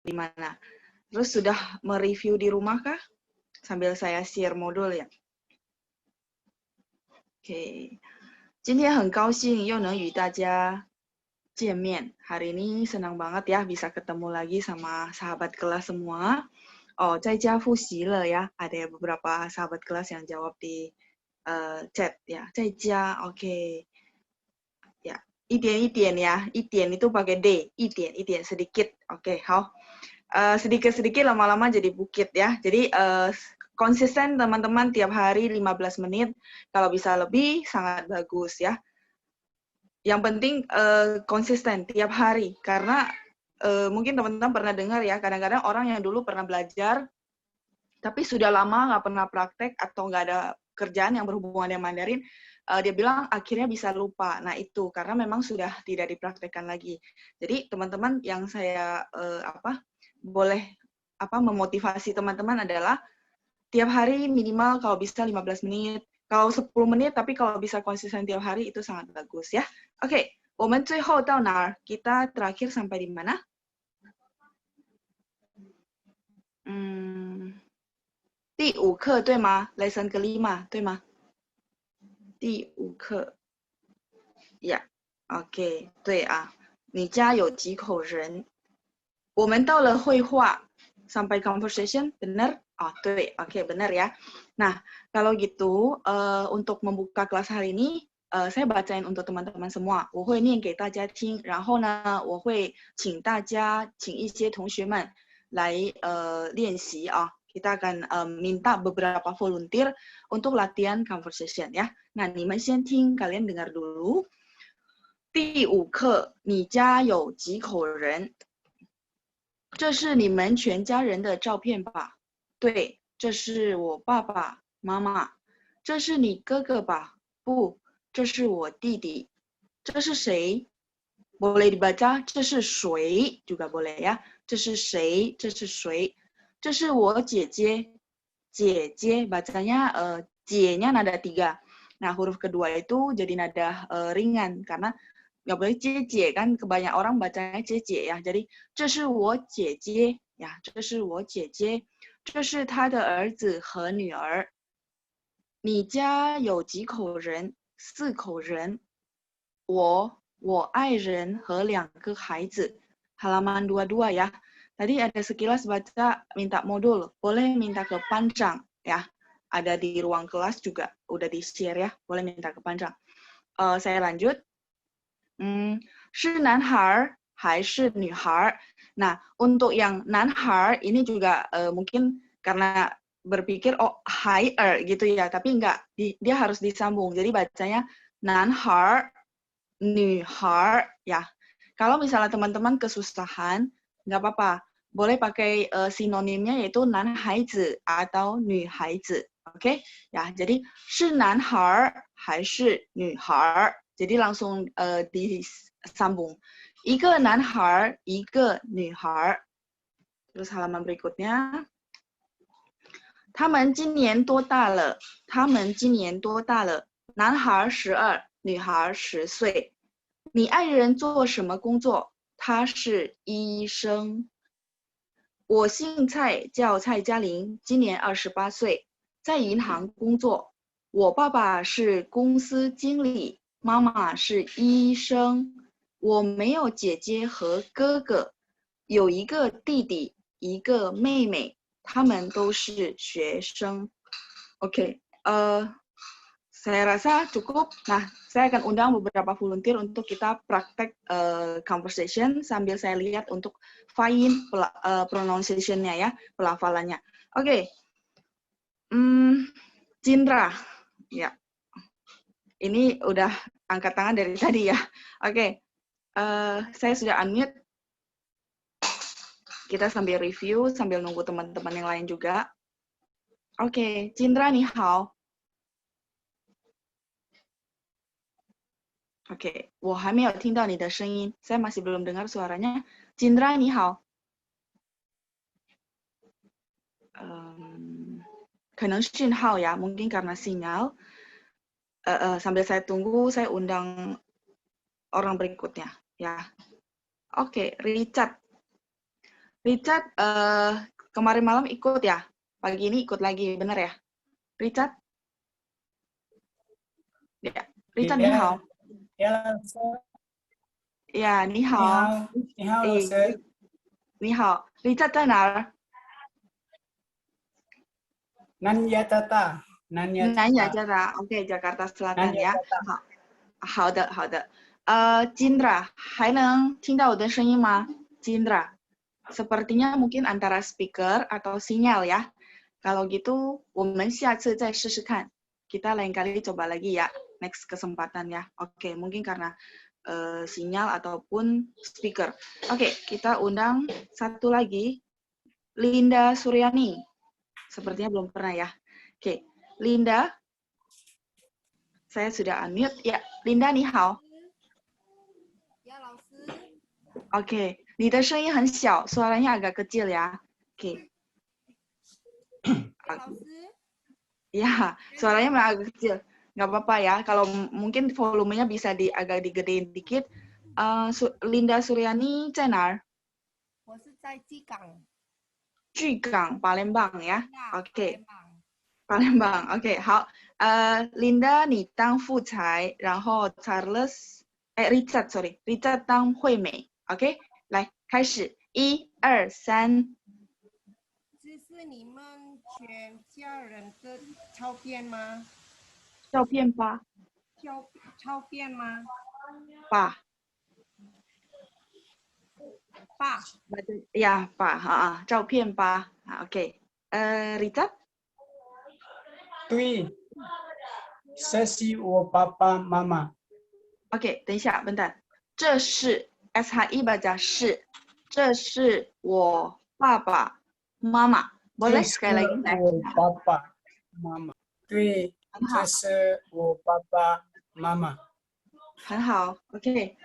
di mana? Terus sudah mereview di rumah kah? Sambil saya share modul ya. Oke. 今天很高兴又能与大家见面. Hari ini senang banget ya bisa ketemu lagi sama sahabat kelas semua. Oh, 在家复习了 ya. Ada beberapa sahabat kelas yang jawab di chat ya. 在家, oke. Ya, 一点一点 ya. 一点 itu pakai D. 一点一点 sedikit. Oke, 好. Sedikit-sedikit lama-lama jadi bukit ya. Jadi konsisten teman-teman tiap hari 15 menit. Kalau bisa lebih sangat bagus ya. Yang penting konsisten tiap hari karena mungkin teman-teman pernah dengar ya, kadang-kadang orang yang dulu pernah belajar tapi sudah lama nggak pernah praktek atau nggak ada kerjaan yang berhubungan dengan Mandarin, dia bilang akhirnya bisa lupa. Nah itu karena memang sudah tidak dipraktekkan lagi. Jadi teman-teman yang saya boleh memotivasi teman-teman adalah tiap hari minimal kalau bisa 15 menit, kalau 10 menit, tapi kalau bisa konsisten tiap hari itu sangat bagus ya. Oke, 我们最后到哪儿? Kita terakhir sampai di mana? 第5课对吗? Lesson kelima 对吗? 第5课 ya, oke, 对啊，你家有几口人? 我们到了绘画 sampai conversation, benar? Oh, 对, oke, benar ya. Nah, kalau gitu untuk membuka kelas hari ini saya bacain untuk teman-teman semua. 我会念给大家听，然后呢，我会请一些同学们来练习啊。Kita akan minta beberapa volunteer untuk latihan conversation ya. Nah, 你们先听, kalian dengar dulu. 第5课，你家有几口人？这是你们全家人的照片吧？对，这是我爸爸妈妈。这是你哥哥吧？不，这是我弟弟。这是谁？ boleh dibaca 这是谁 juga boleh ya. 这是谁？这是谁？这是我姐姐。姐姐 bacanya J-nya nada 3. Nah, huruf kedua itu jadi nada ringan karena nggak boleh J kan, kebanyakan orang bacanya J ya. Jadi 这是我姐姐 ya, 这是我姐姐，这是她的儿子和女儿。你家有几口人？4口人。我爱人和2个孩子。Halaman 22 ya. Tadi ada sekilas baca minta modul, boleh minta ke panjang ya. Ada di ruang kelas juga, udah di-share ya, boleh minta ke panjang. Saya lanjut. 是男孩还是女孩? Nah, untuk yang 男孩 ini juga mungkin karena berpikir oh higher gitu ya, tapi enggak, dia harus disambung. Jadi bacanya 男孩 女孩 ya. Kalau misalnya teman-teman kesusahan, nggak apa-apa. Boleh pakai sinonimnya yaitu 男孩子 atau 女孩子. Oke? Ya, jadi 是男孩还是女孩? Jadi langsung disambung. 一个男孩，一个女孩. Terus halaman berikutnya. 他们今年多大了？他们今年多大了？男孩12，女孩10岁。你爱人做什么工作？他是医生。我姓蔡，叫蔡嘉玲，今年28岁，在银行工作。我爸爸是公司经理，妈妈是医生。我没有姐姐和哥哥，有一个弟弟，一个妹妹，他们都是学生。Oke, saya rasa cukup. Nah, saya akan undang beberapa volunteer untuk kita praktek conversation sambil saya lihat untuk fine pronunciation-nya ya, pelafalannya. Oke. Cindra. Ya. Ini udah angkat tangan dari tadi ya. Oke. Saya sudah unmute. Kita sambil review, sambil nunggu teman-teman yang lain juga. Oke, Cindra, ni hao. Oke, 我还没有听到你的声音, saya masih belum dengar suaranya. Cindra, ni hao. 可能讯号 ya, mungkin karena sinyal. Sambil saya tunggu, saya undang orang berikutnya ya. Oke, Richard. Richard kemarin malam ikut ya? Pagi ini ikut lagi, benar ya? Richard? Ya, Richard ni hao. Ya, langsung. Ya, ni 你 hao. 好，你好，老 Eh, 师。你好，Richard 在哪儿？ Nanya Tata，Nanya 南雅 Tata， 加达，OK，Jakarta Selatan Nanya 呀。Tata。好，好的，好的。Jindra 还能听到我的声音吗？Jindra, sepertinya mungkin antara speaker atau sinyal ya. Kalau gitu, 我们下次再试试看。Kita lain kali coba lagi ya, next kesempatan ya. Oke, mungkin karena sinyal ataupun speaker. Oke, kita undang satu lagi, Linda Suryani. Sepertinya belum pernah ya. Oke, Linda, saya sudah unmute. Ya, Linda 你好。呀，老师。Oke, 你的声音很小，suaranya agak kecil ya. Oke. 呀，老师。 Ya, suaranya memang agak kecil. Nggak apa-apa ya. Kalau mungkin volumenya bisa agak digedein dikit. Linda Suryani 在哪儿？我是在鸡港。巨港 Palembang 呀。呀 OK， Palembang。 Palembang。OK， 好。Linda 你当副裁，然后 Richard 当惠美。OK， 来开始，1、2、3。这是你们全家人的照片吗？照片吧，照片吗？爸。爸。Ya, Pak. 照片吧。OK. Richard? 对，这是我爸爸妈妈。OK， 等一下，笨蛋。这是 SHI baca 是，这是我爸爸妈妈。Boleh 这是 sekali lagi 来？我爸爸妈妈。对，很好，这是我爸爸妈妈。很好。OK，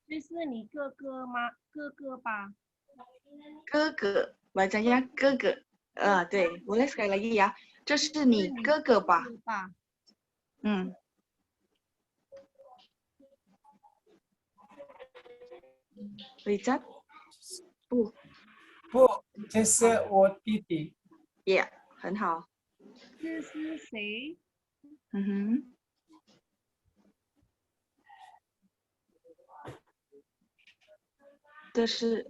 这是你哥哥吗？哥哥吧。哥哥，bacanya 哥哥。对，boleh sekali lagi ya。这是你哥哥吧？爸。嗯。Richard？ 不。不，这是我弟弟。Yeah， 很好。这是谁？嗯哼。这是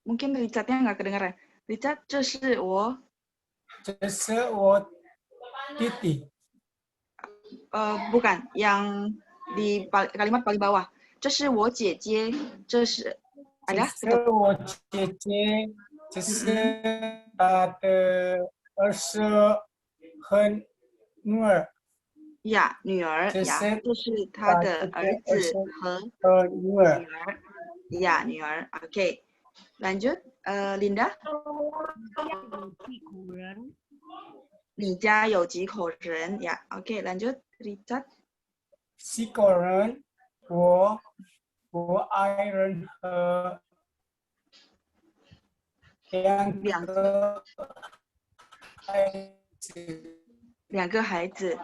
mungkin Richardnya nggak kedengaran. Richard, 这是我。这是我弟弟。bukan, yang di kalimat paling bawah. 这是我姐姐，这是 ada 这是我姐姐，这是她的儿子和女儿。呀，女儿呀，这是他的儿子和女儿。呀，女儿。OK， lanjut, Linda。几口人？你家有几口人呀 ？OK， lanjut, Richard。4个人，我爱人和2个孩子。2个孩子。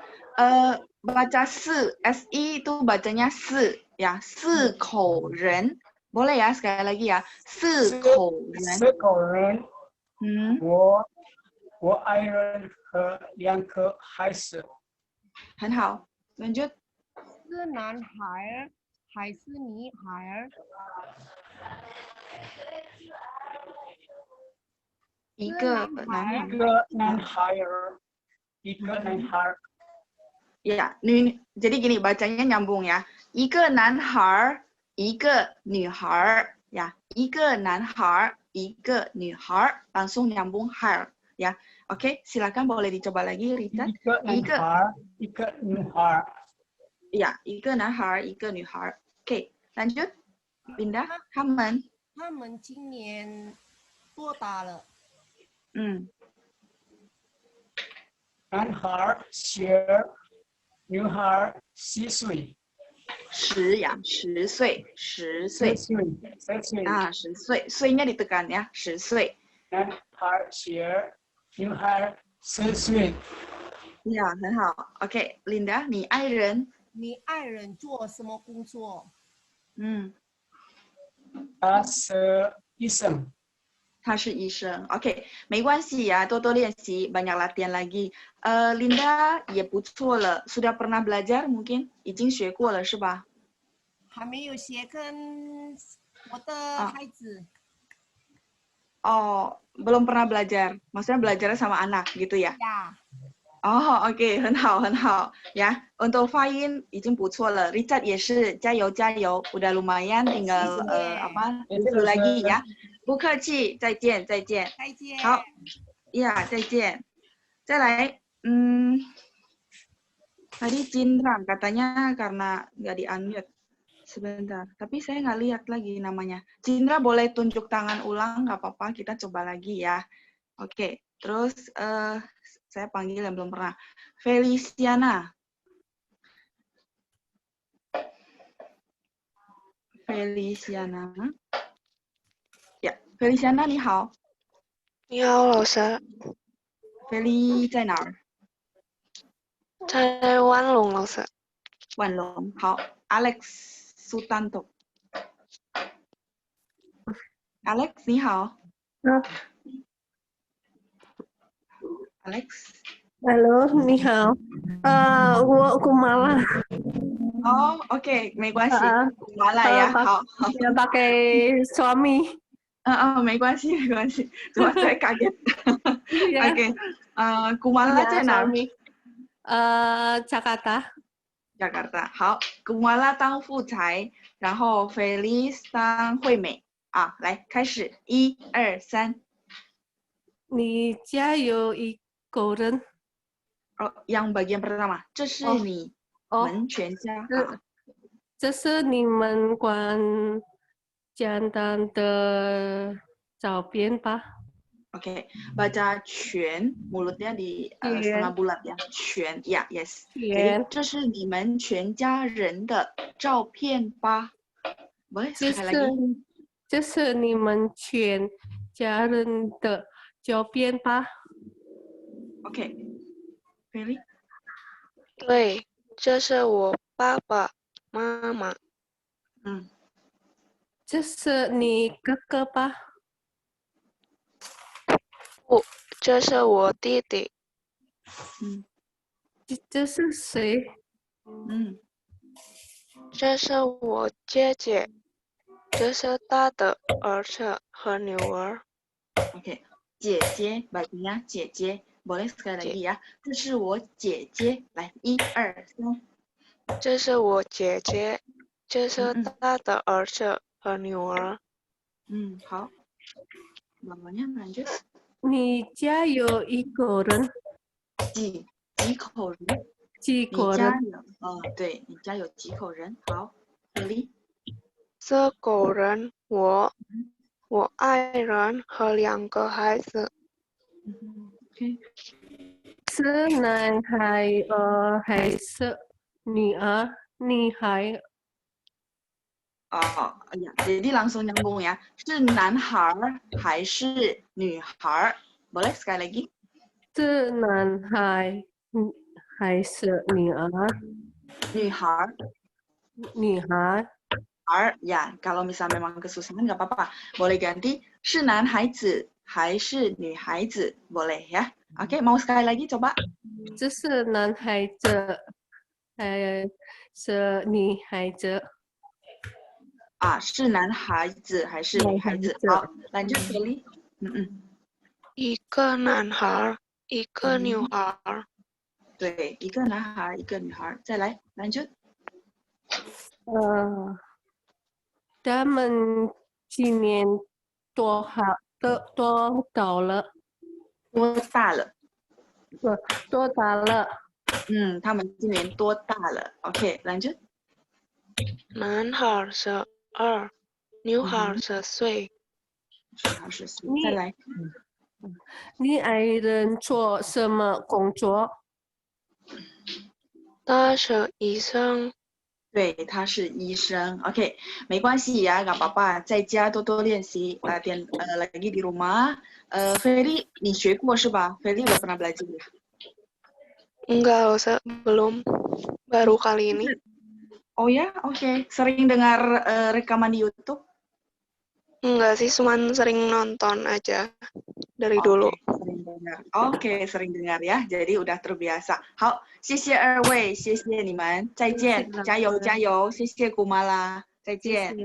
baca 4 SI itu bacanya 4 ya, 4口人。boleh ya sekali lagi ya, 4口人。4个人，我爱人和2个孩子。很好，lanjut。是男孩还是女孩？一个男孩，一个男孩。Ya, jadi gini bacanya nyambung ya. 一个男孩，一个女孩ya. 一个男孩，一个女孩 langsung nyambung har ya. Oke, silakan boleh dicoba lagi Rita. 一个男孩，一个女孩。Ya, 一个男孩，一个女孩。Oke, lanjut. Linda, 他们今年多大了？男孩10，女孩4岁。10 ya, 10岁，10岁。10岁。10岁，岁nya ditekan ya, 10岁。男孩10，女孩4岁。呀，很好。OK， Linda， 你爱人？你爱人做什么工作？他是医生。他是医生。OK， 没关系呀，多多练习，banyak latihan lagi。Linda 也不错了，sudah pernah belajar mungkin 已经学过了是吧？还没有学跟我的孩子。哦，belum pernah belajar. Maksudnya belajarnya sama anak gitu ya? 呀，哦，OK，很好很好呀。Untuk 发音已经不错了。Richard 也是，加油加油，udah lumayan， tinggal 谢谢 apa 谢谢 review 老师。 lagi ya。不客气，再见再见。再见。好呀，再见。再来，tadi Cindra katanya karena nggak di-unmute. Sebentar, tapi saya nggak lihat lagi namanya. Cindra boleh tunjuk tangan ulang, nggak apa-apa, kita coba lagi ya. Oke, terus saya panggil yang belum pernah. Feliciana. Feliciana. Ya, Feliciana 你好。你好，老师， Feli 在哪儿？在万隆老师。万隆。好 ，Alex Sutanto。Alex 你好。Alex。 Halo, ni hao. Gua Kumala. Oh, oke, 没关系。Kumala ya， 好。 Ya pakai suami. 没关系没关系，主要saya kaget。 Ya. Oke, Kumala 在哪儿？ suami. Jakarta. Jakarta。好，Kumala 当副裁，然后 Feliz 当惠美。啊，来开始，1、2、3。你家有一个人？ yang bagian pertama， 这是你们全家。这是你们馆简单的照片吧 Oke, baca 全 mulutnya di setengah bulat ya. 全 ya, yes. Jadi 这是你们全家人的照片吧？ Boleh sekali lagi? 这是你们全家人的照片吧 Oke, Feli? 对，这是我爸爸妈妈。这是你哥哥吧？不，这是我弟弟。这是谁？这是我姐姐。这是他的儿子和女儿。Oke, 姐姐 baginya 姐姐 boleh sekali lagi ya. 这是我姐姐，来1、2、3。这是我姐姐。这是他的儿子和女儿。好。Bawahnya lanjut. 你家有一个人？几口人？几个人？对，你家有几口人？好，Feli。4口人，我爱人和2个孩子。是男孩还是女儿？女孩。jadi langsung nyambung ya. 是男孩还是女孩 ？Boleh sekali lagi? 是男孩还是女儿？女孩。女孩。Ya, kalau misal memang kesusahan nggak apa-apa. Boleh ganti, 是男孩子还是女孩子 boleh ya. Oke, mau sekali lagi coba. 这是男孩子还是女孩子？是男孩子还是女孩子？好，lanjut Feli。一个男孩，一个女孩。对，一个男孩，一个女孩。再来，lanjut。他们今年多大了？多大了？多大了？他们今年多大了 ？OK，lanjut。男孩12，女孩10岁。10岁。再来。你爱人做什么工作？他是医生。对，他是医生。OK， 没关系ya, nggak apa-apa， 在家多多练习，latihan lagi di rumah。Feli， 你学过是吧 ？Feli udah pernah belajar ya? Enggak, Rosa, belum. Baru kali ini. Oh ya, oke. Sering dengar rekaman di YouTube? Enggak sih, cuman sering nonton aja dari dulu. Sering dengar. Oke, sering dengar ya. Jadi udah terbiasa. 好，谢谢二位，谢谢你们，再见，加油加油，谢谢Kumala，再见。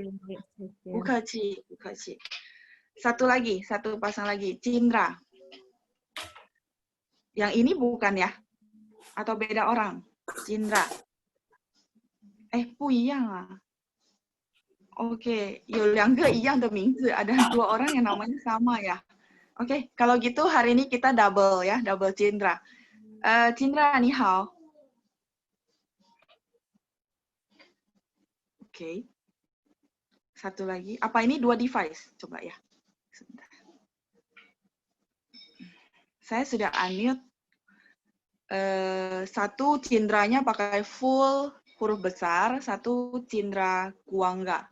不客气，不客气。Satu lagi, satu pasang lagi, Cindra. Yang ini bukan ya? Atau beda orang? Cindra. 不一样啊。Oke, 有两个一样的名字, ada 2 orang yang namanya sama ya. Oke, kalau gitu hari ini kita double ya, double Cindra. Cindra, 你好. Oke. Satu lagi. Apa ini 2 device? Coba ya. Sebentar. Saya sudah unmute. Satu Cindranya pakai full huruf besar, satu Cindra Kuangga.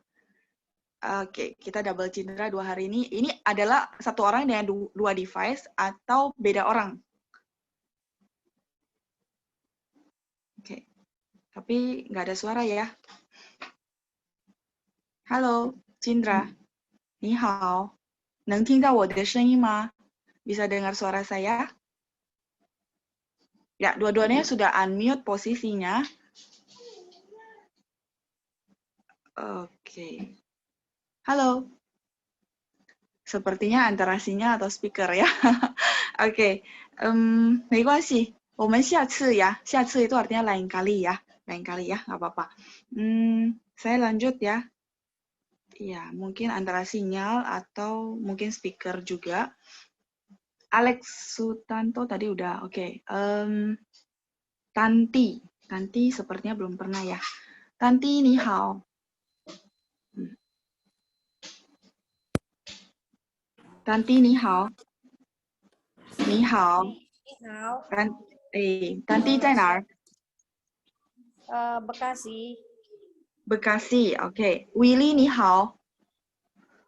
Oke, kita double Cindra 2 hari ini. Ini adalah satu orang dengan 2 device atau beda orang? Oke, tapi nggak ada suara ya. Halo, Cindra. 你好，能听到我的声音吗？ Bisa dengar suara saya? Ya, dua-duanya sudah unmute posisinya. Oke. Halo. Sepertinya antara sinyal atau speaker ya. Oke. 没关系，我们下次ya. 下次itu artinya lain kali ya. Lain kali ya, nggak apa-apa. Saya lanjut ya. Ya, mungkin antara sinyal atau mungkin speaker juga. Alex Sutanto tadi udah, oke. Tanti. Tanti sepertinya belum pernah ya. Tanti, 你好。Tanti, 你好。你好。你好， Tanti 在哪儿？ Bekasi. Bekasi, oke. Willy 你好。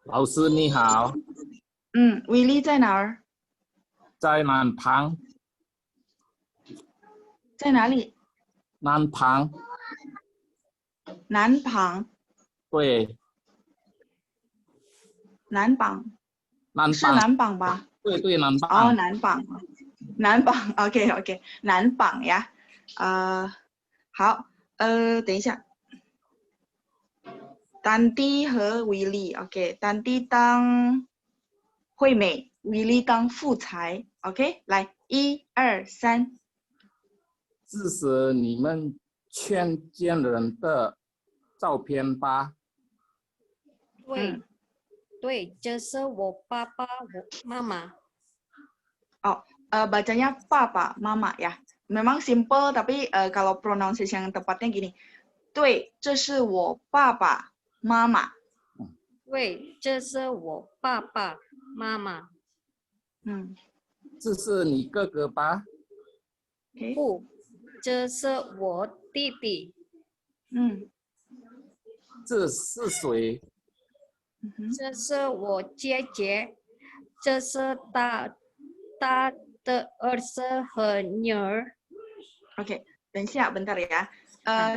老师你好， Willy 在哪儿？在南旁，在哪里？南旁，南旁。对，南榜。是南旁，南榜吧？对对，南哦，旁，南榜。南榜，OK OK， 南榜呀。好，等一下。丹蒂和威利 ，OK， 丹蒂当惠美，威利当富财 ，OK， 来，1、2、3。这是你们全家人的照片吧？对，对，这是我爸爸、我妈妈。 bacanya papa, mama ya. Memang simple, tapi kalau pronunciation yang tepatnya gini. 对，这是我爸爸妈妈。对，这是我爸爸妈妈。这是你哥哥吧？不，这是我弟弟。这是谁？这是我姐姐。这是他的儿子和女儿。 Oke, 等一下, bentar ya.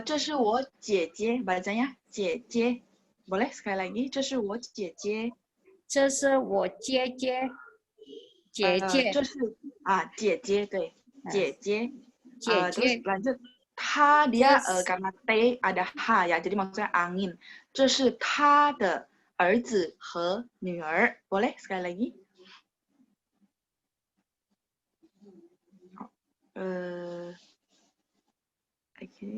这是我姐姐, bacanya 姐姐. Boleh sekali lagi? 这是我姐姐。这是我姐姐。姐姐。这是姐姐, 对，姐姐。姐姐。 Terus lanjut. Ta dia karena T ada H ya, jadi maksudnya angin. 这是他的儿子和女儿. Boleh sekali lagi? Oke.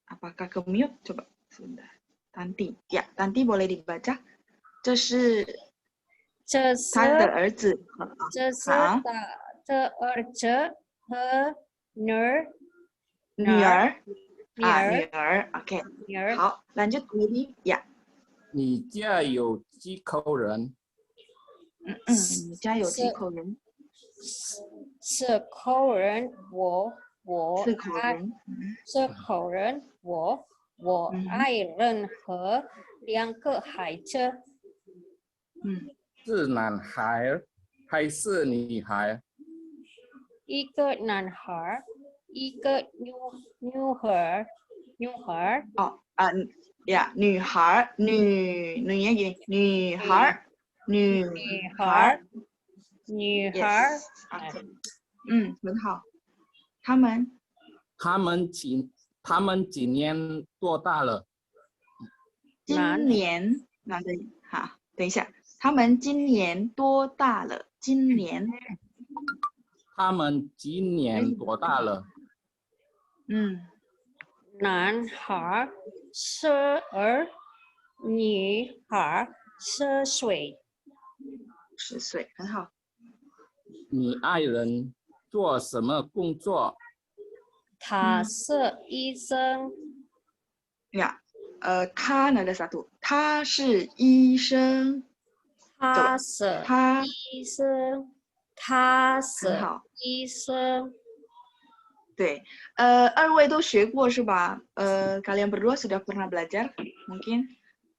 Apakah ke mute? Coba sebentar. Tanti. Ya, Tanti boleh dibaca. 这是他的儿子。这是他的儿子和女儿。女儿。女儿。OK。女儿。好，lanjut Willy. Ya. 你家有几口人？你家有几口人？4口人，我4口人。4口人，我爱人和2个孩子。是男孩还是女孩？一个男孩，一个女孩。Ya, 女孩，女nya gini, 女孩，女孩，女孩 yes，OK，很好。他们他们今年多大了？今年，那等一下，他们今年多大了？今年，他们今年多大了？男孩12，女孩10岁。10岁，很好。你爱人做什么工作？他是医生。Ya, 他 ada satu， 他是医生。他是他医生。他是很好。医生。对，二位都学过是吧？kalian berdua sudah pernah belajar? Mungkin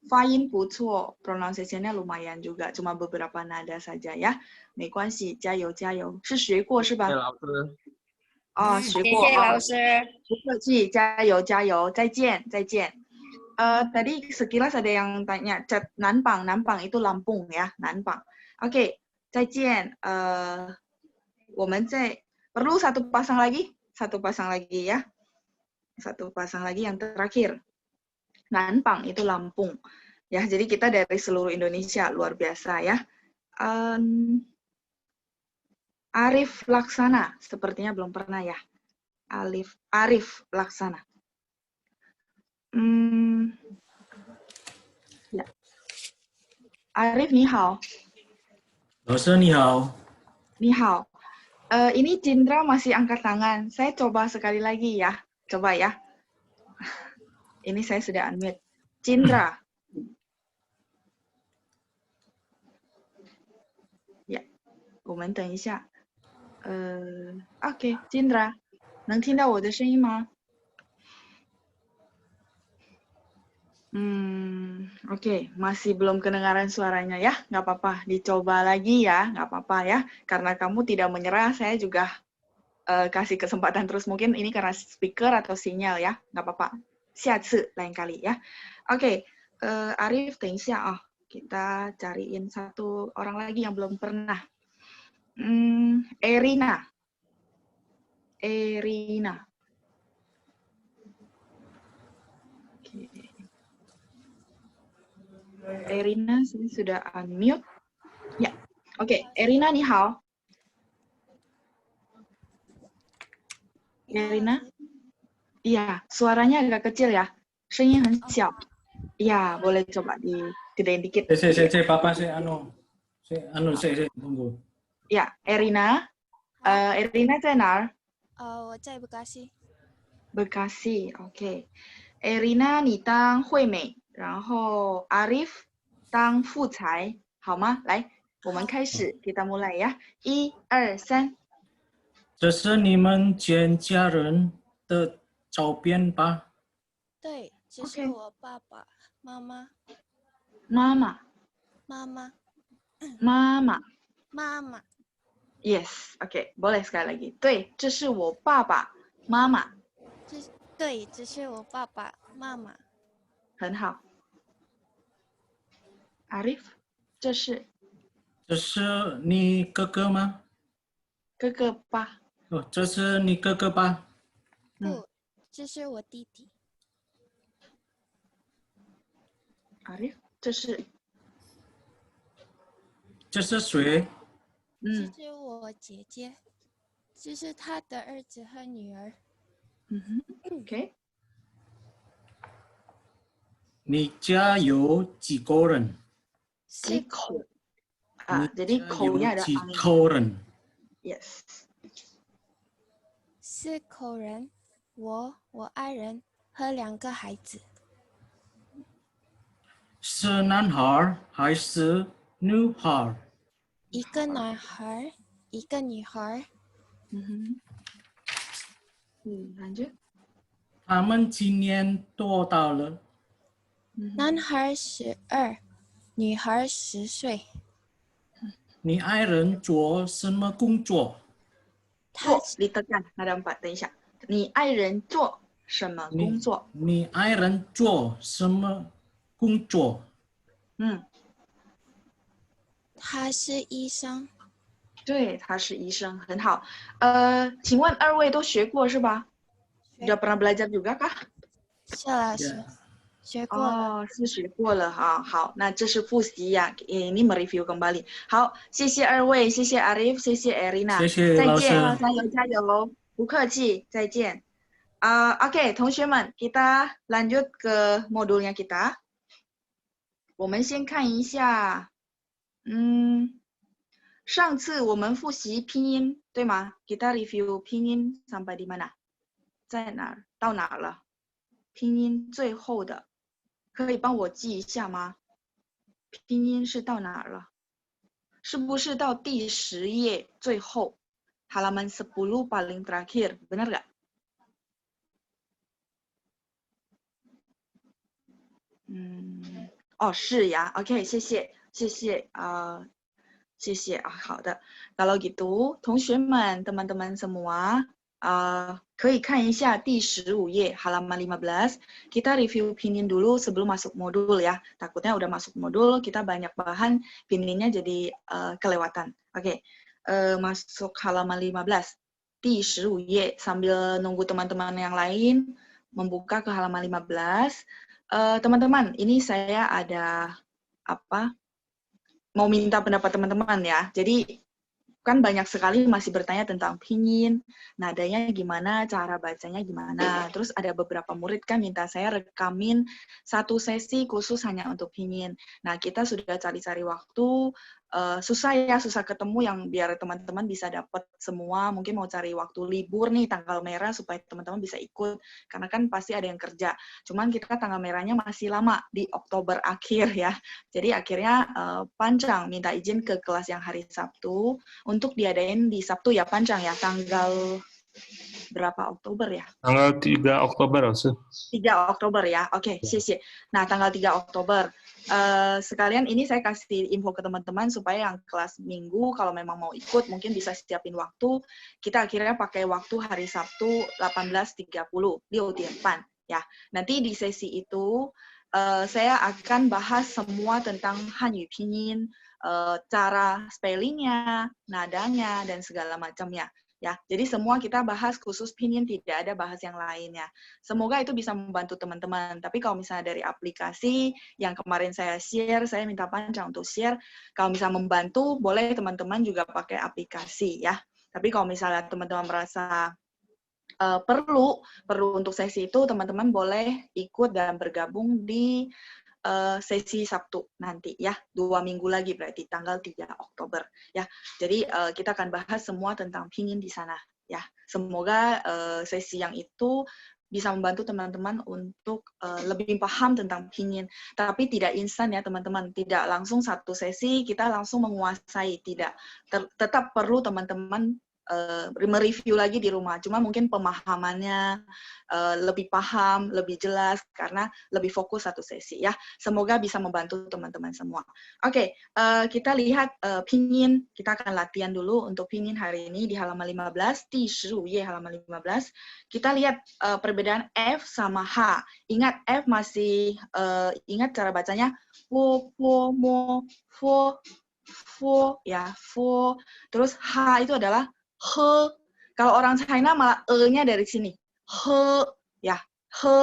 fain 不错 pronunciation-nya lumayan juga, cuma beberapa nada saja ya. 没关系，加油加油，是学过是吧？老师。学谢过啊。谢老师。不客气，加油加油，再见再见。tadi sekilas ada yang tanya, chat Nanpang itu Lampung ya, Nanpang. Oke, 再见。我们再perlu satu pasang lagi ya. Satu pasang lagi yang terakhir. Nanpang itu Lampung. Ya, jadi kita dari seluruh Indonesia, luar biasa ya. Arif Laksana, sepertinya belum pernah ya. Arif Laksana. Ya. Arif, 你好。老师你好。你好。ini Cindra masih angkat tangan. Saya coba sekali lagi ya. Coba ya. Ini saya sudah unmute. Cindra. Ya. 我们等一下。OK， Cindra， 能听到我的声音吗？Oke, masih belum kedengaran suaranya ya, nggak apa-apa, dicoba lagi ya, nggak apa-apa ya, karena kamu tidak menyerah, saya juga kasih kesempatan terus, mungkin ini karena speaker atau sinyal ya, nggak apa-apa, 下次 lain kali ya. Oke, Arif, 等一下啊， kita cariin satu orang lagi yang belum pernah. Erina. Erina sudah unmute. Ya, oke. Erina, 你好。Erina? Iya, suaranya agak kecil ya. 声音很小。Iya, boleh coba digedein dikit. Saya Papa, saya tunggu. Ya, Erina. Erina 在哪儿？我在Bekasi。Bekasi, OK。Erina 你当惠美，然后 Arif 当富才，好吗？来，我们开始 kita mulai ya. 1、2、3。这是你们全家人的照片吧？对，这是我爸爸妈妈。妈妈。Yes, OK, boleh sekali lagi. 对，这是我爸爸妈妈。对，这是我爸爸妈妈。很好。Arif， 这是你哥哥吗？哥哥吧。这是你哥哥吧？不，这是我弟弟。Arif， 这是谁？这是我姐姐，这是她的儿子和女儿。OK。你家有几个人？4口。jadi口nya ada 几口人 ？Yes。4口人，我爱人和2个孩子。是男孩还是女孩？一个男孩，一个女孩。lanjut。他们今年多大了？男孩12，女孩10岁。你爱人做什么工作？做 ditekan ada 4， 等一下，你爱人做什么工作？你爱人做什么工作？他是医生。对，他是医生，很好。请问二位都学过是吧？ Udah pernah belajar juga kah？ 谢老师，学过了。哦，是学过了哈。好，那这是复习呀，ini mereview kembali。好，谢谢二位，谢谢 Arif， 谢谢 Erina， 谢谢老师。再见，加油加油，不客气，再见。Oke, 同学们 kita lanjut ke modulnya kita。我们先看一下，上次我们复习拼音，对吗？ Kita review 拼音 sampai di mana？ 在哪儿？到哪儿了？拼音最后的，可以帮我记一下吗？拼音是到哪儿了？是不是到第10页最后 ？Halaman 10 paling terakhir， benar nggak？ 哦，是呀 ，OK， 谢谢，谢谢谢谢啊，好的。Kalau gitu， 同学们 teman-teman semua， 可以看一下第15页 halaman 15. Kita review pinyin dulu sebelum masuk modul ya. Takutnya udah masuk modul, kita banyak bahan, pininnya jadi kelewatan. Oke, masuk halaman 15. 第15页 sambil nunggu teman-teman yang lain membuka ke halaman 15. Teman-teman, ini saya ada mau minta pendapat teman-teman ya. Jadi kan banyak sekali masih bertanya tentang pinyin, nadanya gimana, cara bacanya gimana. Terus ada beberapa murid kan minta saya rekamin satu sesi khusus hanya untuk pinyin. Nah, kita sudah cari-cari waktu, susah ketemu yang biar teman-teman bisa dapat semua. Mungkin mau cari waktu libur nih, tanggal merah supaya teman-teman bisa ikut. Karena kan pasti ada yang kerja. Cuman kita tanggal merahnya masih lama, di Oktober akhir ya. Jadi akhirnya Panjang minta izin ke kelas yang hari Sabtu untuk diadain di Sabtu ya, Panjang ya, tanggal berapa Oktober ya? Tanggal 3 Oktober, Osu. 3 Oktober ya, oke, sih. Nah, tanggal 3 Oktober. Sekalian ini saya kasih info ke teman-teman supaya yang kelas minggu, kalau memang mau ikut, mungkin bisa siapin waktu. Kita akhirnya pakai waktu hari Sabtu 18.30, di Utiepan. Ya, nanti di sesi itu, saya akan bahas semua tentang Hanyu Pinyin, cara spellingnya, nadanya, dan segala macamnya. Ya, jadi semua kita bahas khusus pinyin, tidak ada bahas yang lainnya. Semoga itu bisa membantu teman-teman. Tapi kalau misalnya dari aplikasi yang kemarin saya share, saya minta Panjang untuk share. Kalau misalnya membantu, boleh teman-teman juga pakai aplikasi ya. Tapi kalau misalnya teman-teman merasa perlu untuk sesi itu, teman-teman boleh ikut dan bergabung di sesi Sabtu nanti ya, 2 minggu lagi berarti tanggal 3 Oktober ya. Jadi kita akan bahas semua tentang pinyin di sana ya. Semoga sesi yang itu bisa membantu teman-teman untuk lebih paham tentang pinyin. Tapi tidak instan ya teman-teman, tidak langsung satu sesi kita langsung menguasai, tidak. Tetap perlu teman-teman mereview lagi di rumah, cuma mungkin pemahamannya lebih paham, lebih jelas karena lebih fokus satu sesi ya. Semoga bisa membantu teman-teman semua. Oke, kita lihat pinyin, kita akan latihan dulu untuk pinyin hari ini di halaman 15, di 15 ye halaman 15. Kita lihat perbedaan F sama H. Ingat F masih ingat cara bacanya fo, mo, fo ya, fo. Terus H itu adalah he. Kalau orang China malah e-nya dari sini. He ya, he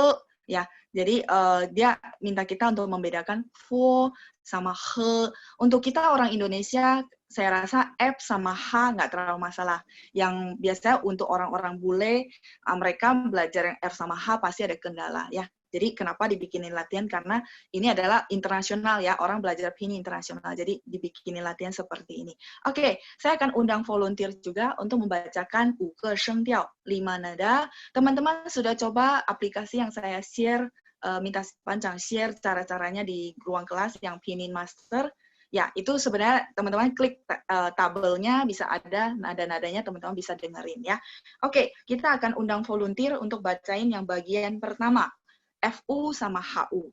ya. Jadi dia minta kita untuk membedakan fo sama he. Untuk kita orang Indonesia, saya rasa F sama H nggak terlalu masalah. Yang biasanya untuk orang-orang bule, mereka belajar yang F sama H pasti ada kendala ya. Jadi kenapa dibikinin latihan? Karena ini adalah internasional ya, orang belajar pinyin internasional. Jadi dibikinin latihan seperti ini. Oke, saya akan undang volunteer juga untuk membacakan 5个声调 5 nada. Teman-teman sudah coba aplikasi yang saya share, minta Panjang share cara-caranya di ruang kelas yang Pinyin Master. Ya, itu sebenarnya teman-teman klik tabelnya, bisa ada nada-nadanya, teman-teman bisa dengerin ya. Oke, kita akan undang volunteer untuk bacain yang bagian pertama. FU sama HU.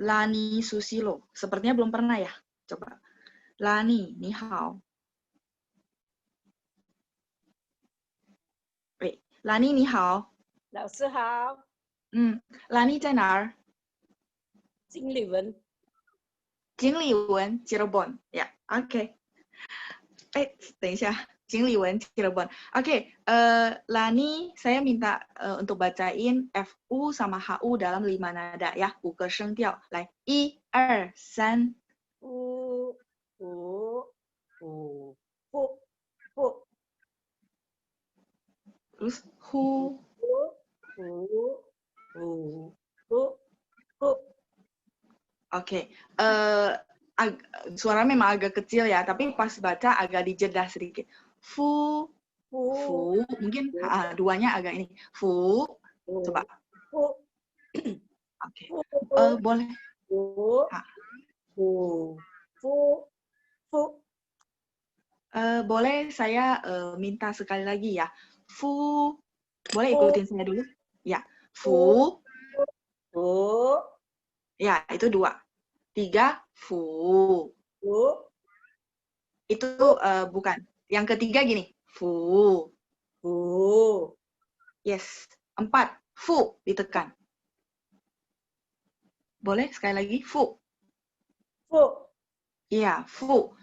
Lani Susilo. Sepertinya belum pernah ya. Coba. Lani, ni hao. 拉尼你好。老师好，拉尼在哪儿？经理文。经理文 Cirebon. Ya, oke. 等一下，经理文 Cirebon. Oke, Lani, saya minta untuk bacain FU sama HU dalam 5 nada ya, 5个声调。来，1、2、3。呜呜呜不不。Terus hu. Oke, suara memang agak kecil ya, tapi pas baca agak dijeda sedikit. Fu, fu, mungkin duanya agak ini. Fu, coba. Oke, boleh. Boleh saya minta sekali lagi ya. Fu, boleh ikutin saya dulu? Ya, fu. Ya, itu 2. 3, fu. Itu bukan. Yang ketiga gini, fu. Yes. 4, fu ditekan. Boleh sekali lagi, fu. Iya, fu.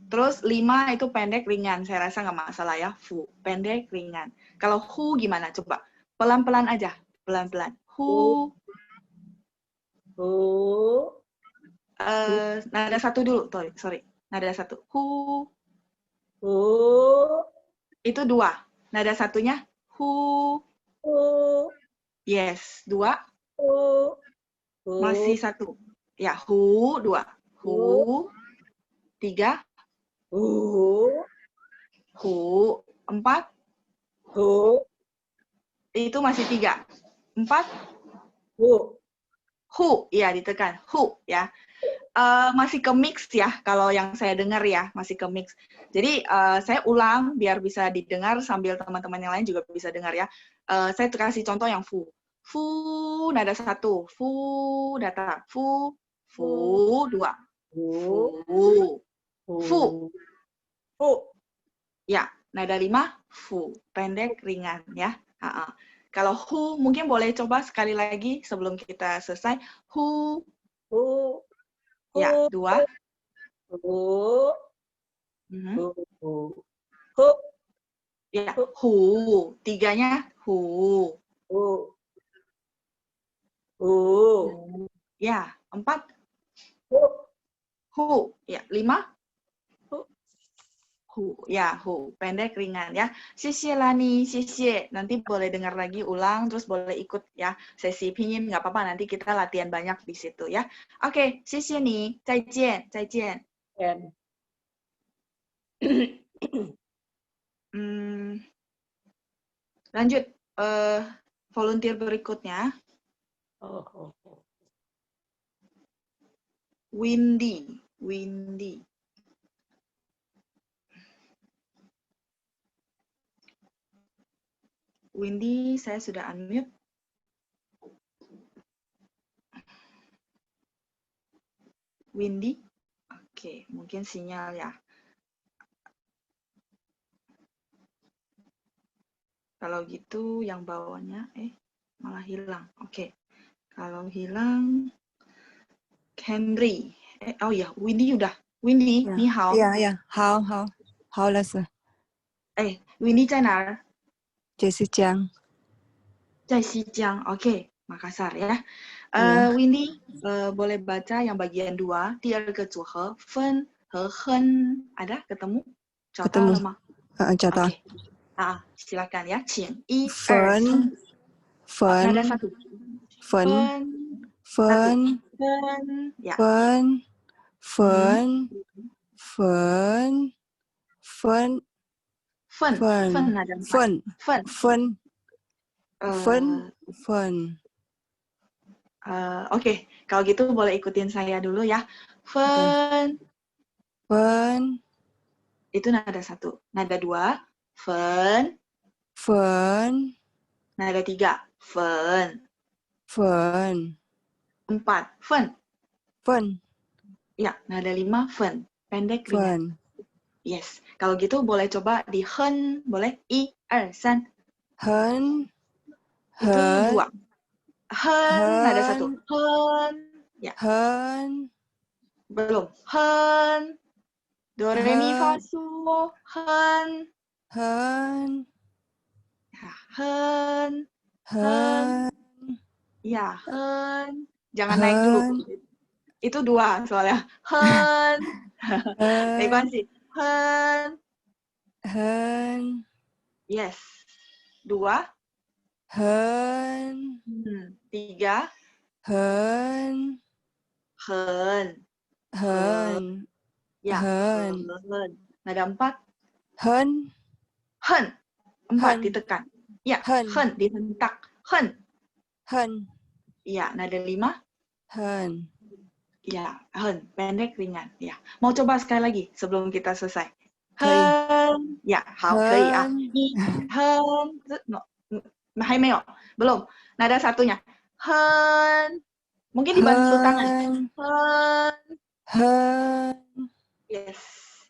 Terus 5 itu pendek ringan. Saya rasa nggak masalah ya, fu. Pendek ringan. Kalau hu gimana? Coba pelan-pelan aja. Pelan-pelan. Hu. Nada 1 dulu, sorry. Nada 1. Hu. Itu 2. Nada satunya hu. Yes, 2. Masih 1. Ya, hu 2. Hu. 3. Hu. 4. Itu masih 3. 4. Hu, ya ditekan. Hu, ya. Masih ke mix ya, kalau yang saya dengar ya, masih ke mix. Jadi saya ulang biar bisa didengar sambil teman-teman yang lain juga bisa dengar ya. Saya kasih contoh yang fu. Fu, nada 1. Fu, datar. Fu, fu, 2. Fu, fu. Ya, nada 5, fu. Pendek, ringan ya. Kalau hu, mungkin boleh coba sekali lagi sebelum kita selesai. Hu. Ya, 2. Ya, hu. 3-nya hu. Ya, 4. Hu. Ya, 5. Hu. Ya, hu. Pendek, ringan ya. Xie Lani, xie. Nanti boleh dengar lagi ulang, terus boleh ikut ya. Sesi pinyin, nggak apa-apa. Nanti kita latihan banyak di situ ya. Oke, xie ni. 再见，再见。Lanjut, volunteer berikutnya. Windy. Windy, saya sudah unmute. Windy? Oke, mungkin sinyal ya. Kalau gitu yang bawahnya, malah hilang. Oke. Kalau hilang, Henry. Oh ya, Windy udah. Windy, ni hao. 好，老师。Windy 在哪儿？在西江。在西江, oke. Makassar ya. Windy, boleh baca yang bagian 2, 第二个组合分和哼 ada ketemu? 找到了吗？找到。silakan ya. 请1、2、3。nada 1. 分 ya. 分。 Oke, kalau gitu boleh ikutin saya dulu ya. Fen. Itu nada 1. Nada 2, fen. Nada 3, fen. 4, fen. Ya, nada 5, fen. Pendek, ringan. Yes. Kalau gitu boleh coba di hen, boleh 1、2、3。很 Itu 很 dua. Hen, nada satu. 很 Hen. Ya, 很 belum. Hen. Do, re, mi, fa, so. Hen. 很 Ya, hen. 很 Ya, hen. Jangan naik dulu. 很 Itu dua soalnya. Hen. 没关系. Hen. 很 Yes. Dua. 很 Tiga. 很 Hen. 很 Ya, 很 hen. Nada empat. 很 Hen. Empat Hen. ditekan. Ya, Hen. hen dihentak. Hen. 很 Ya, nada lima. 很 Ya, hen. Pendek ringan. Ya. Mau coba sekali lagi sebelum kita selesai. 可以 Hen. Ya, 好，可以啊。 Hen. Hen. No. 还没有. Belum. Nada satunya. Hen. Mungkin dibantu tangan. Hen. Hen. Hen. Yes.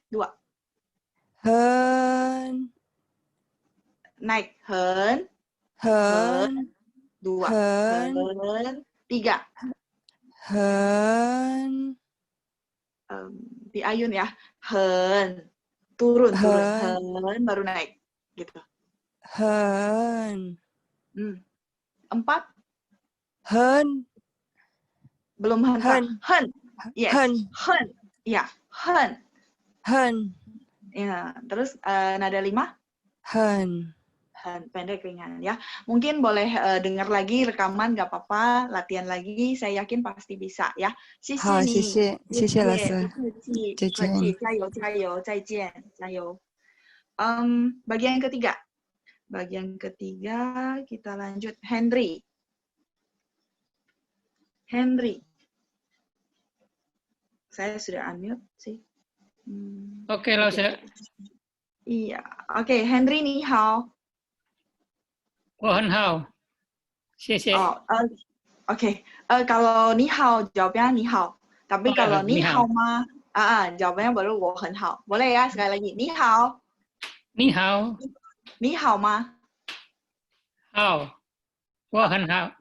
Dua. Hen. Naik. Hen. Hen. Dua. Hen. Hen. Tiga. Hen. Di ayun ya. Hen. Turun. Hen. Hen. Baru naik. Gitu. Hen. Empat. Hen. Belum hentak. Hen. Yes. Hen. Hen. Ya. Hen. Hen. Ya. Terus nada lima. Hen. Hen. Pendek ringan ya. Mungkin boleh dengar lagi rekaman, nggak apa-apa. Latihan lagi. Saya yakin pasti bisa ya. 好，谢谢，谢谢老师，再见。加油，加油，再见，加油。Bagian ketiga. Bagian ketiga kita lanjut. Henry. Henry. Saya sudah unmute sih. Oke, Lause. Iya. Oke, Henry ni hao. 我很好，谢谢。 Oh, oke. Kalau ni hao jawabnya ni hao. Tapi kalau ni hao mah, jawabnya baru 我很好. Boleh ya sekali lagi. Ni hao. 你好，你好吗？好，我很好。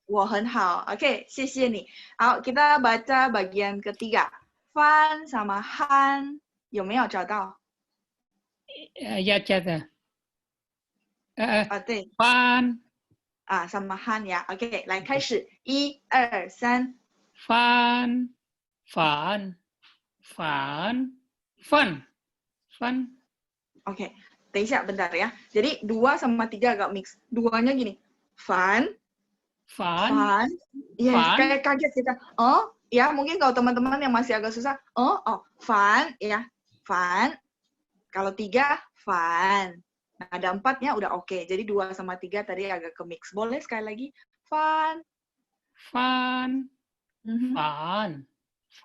我很好。Oke, 谢谢你。好，kita baca bagian ketiga. Fan sama Han 有没有找到？ya catat. 对。 Fan. sama Han 呀。OK， 来开始，1、2、3。Fan, fan, fan, fun, fun. Oke, 等一下bentar ya. Jadi 2 sama 3 agak mix. Duanya gini. Fun. Fun. Iya, kayak kaget kita. Oh, ya mungkin kalau teman-teman yang masih agak susah. Fun, ya. Fun. Kalau 3, fun. Nah, ada 4-nya udah oke. Jadi 2 sama 3 tadi agak ke mix. Boleh sekali lagi. Fun. Fun. Fun.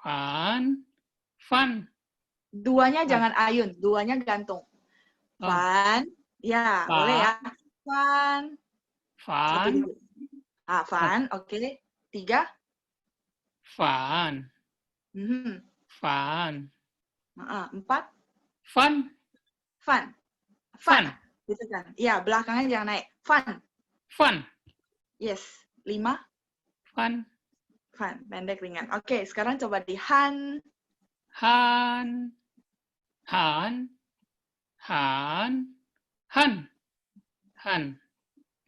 Fun. Fun. Duanya jangan ayun. Duanya gantung. Fun. Ya, boleh ya. Fun. Fun. Fun. Oke. 3. Fun. Fun. 4. Fun. Fun. Fun. Gitu kan. Iya, belakangnya jangan naik. Fun. Fun. Yes. 5. Fun. Fun. Pendek ringan. Oke, sekarang coba di Han. Han. Han. Han. Han. Han.